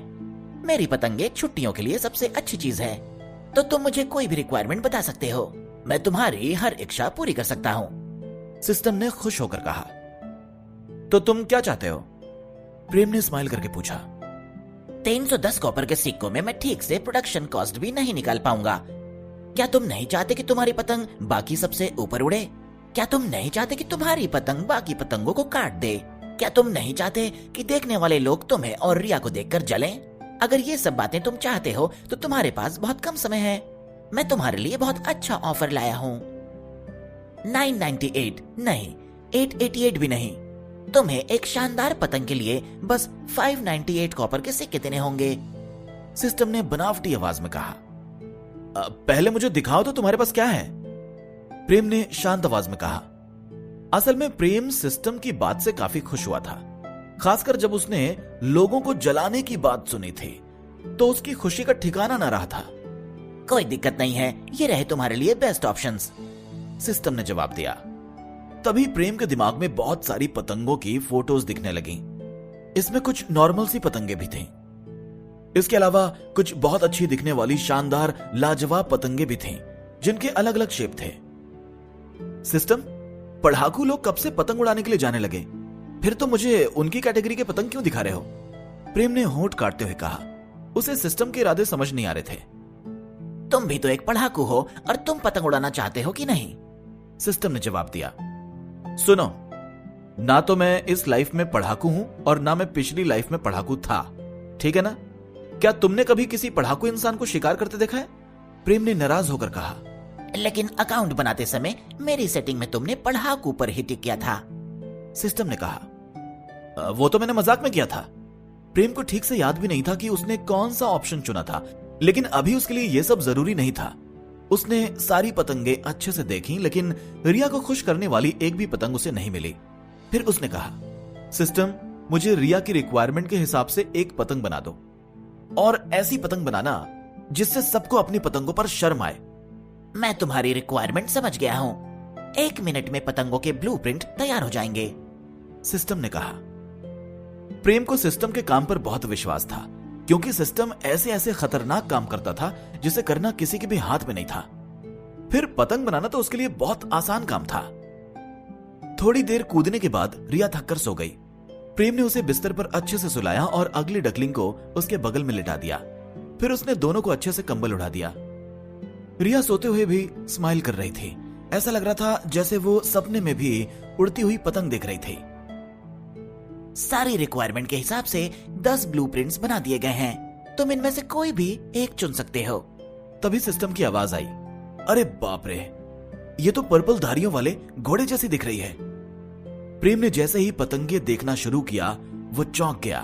मेरी पतंगे छुट्टियों के लिए सबसे अच्छी चीज है। तो तुम मुझे कोई भी रिक्वायरमेंट बता सकते हो, मैं तुम्हारी हर इच्छा पूरी कर सकता हूँ। सिस्टम ने खुश होकर कहा। तो तुम क्या चाहते हो? प्रेम ने स्माइल करके पूछा। 310 कॉपर के सिक्कों में मैं ठीक से प्रोडक्शन कॉस्ट भी नहीं निकाल पाऊंगा। क्या तुम नहीं चाहते कि तुम्हारी पतंग बाकी सबसे ऊपर उड़े? क्या तुम नहीं चाहते कि तुम्हारी पतंग बाकी पतंगों को काट दे? क्या तुम नहीं चाहते कि देखने वाले लोग तुम्हें और रिया को देखकर जलें? अगर ये सब बातें तुम चाहते हो तो तुम्हारे पास बहुत कम समय है। मैं तुम्हारे लिए बहुत अच्छा ऑफर लाया हूँ। 998 नहीं, 888 भी नहीं। तुम्हें एक शानदार पतंग के लिए बस 598 कॉपर के सिक्के देने होंगे। सिस्टम ने बनावटी आवाज में कहा। पहले मुझे दिखाओ तो तुम्हारे पास क्या है? प्रेम ने शांत आवाज में कहा। असल में प्रेम सिस्टम की बात से काफी खुश हुआ था, खासकर जब उसने लोगों को जलाने की बात सुनी थी तो उसकी खुशी का ठिकाना न रहा था। कोई दिक्कत नहीं है, ये रहे तुम्हारे लिए बेस्ट ऑप्शंस, सिस्टम ने जवाब दिया। तभी प्रेम के दिमाग में बहुत सारी पतंगों की फोटोज दिखने लगी। इसमें कुछ नॉर्मल सी पतंगे भी थीं। इसके अलावा कुछ बहुत अच्छी दिखने वाली शानदार लाजवाब पतंगे भी थीं, जिनके अलग अलग शेप थे। सिस्टम, पढ़ाकू लोग कब से पतंग उड़ाने के लिए जाने लगे? फिर तो मुझे उनकी कैटेगरी के पतंग क्यों दिखा रहे हो? प्रेम ने होंठ काटते हुए कहा। उसे सिस्टम के इरादे समझ नहीं आ रहे थे। तुम भी तो एक पढ़ाकू हो और तुम पतंग उड़ाना चाहते हो कि नहीं? सिस्टम ने जवाब दिया। सुनो, ना तो मैं इस लाइफ में पढ़ाकू हूं और ना मैं पिछली लाइफ में पढ़ाकू था, ठीक है ना? क्या तुमने कभी किसी पढ़ाकू इंसान को शिकार करते देखा है? प्रेम ने नाराज होकर कहा। लेकिन अकाउंट बनाते समय मेरी सेटिंग में तुमने पढ़ाकू पर ही टिक किया था, सिस्टम ने कहा। वो तो मैंने मजाक में किया था। प्रेम को ठीक से याद भी नहीं था कि उसने कौन सा ऑप्शन चुना था, लेकिन अभी उसके लिए यह सब जरूरी नहीं था। उसने सारी पतंगे अच्छे से देखी, लेकिन रिया को खुश करने वाली एक भी पतंग उसे नहीं मिली। फिर उसने कहा, सिस्टम, मुझे रिया की रिक्वायरमेंट के हिसाब से एक पतंग बना दो, और ऐसी पतंग बनाना जिससे सबको अपनी पतंगों पर शर्म आए। मैं तुम्हारी रिक्वायरमेंट समझ गया हूं। 1 मिनट में पतंगों के ब्लूप्रिंट तैयार हो जाएंगे, सिस्टम ने कहा। प्रेम को सिस्टम के काम पर बहुत विश्वास था, क्योंकि सिस्टम ऐसे ऐसे खतरनाक काम करता था जिसे करना किसी के भी हाथ में नहीं था। फिर पतंग बनाना तो उसके लिए बहुत आसान काम था। थोड़ी देर कूदने के बाद रिया थककर सो गई। प्रेम ने उसे बिस्तर पर अच्छे से सुलाया और अगली डकलिंग को उसके बगल में लिटा दिया। फिर उसने दोनों को अच्छे से कंबल उड़ा दिया। रिया सोते हुए भी स्माइल कर रही थी। ऐसा लग रहा था जैसे वो सपने में भी उड़ती हुई पतंग देख रही थी। सारी रिक्वायरमेंट के हिसाब से 10 ब्लूप्रिंट्स बना दिए गए हैं। तुम इनमें से कोई भी एक चुन सकते हो। तभी सिस्टम की आवाज आई। अरे बाप रे, ये तो पर्पल धारियों वाले घोड़े जैसी दिख रही है। प्रेम ने जैसे ही पतंगे देखना शुरू किया वो चौंक गया।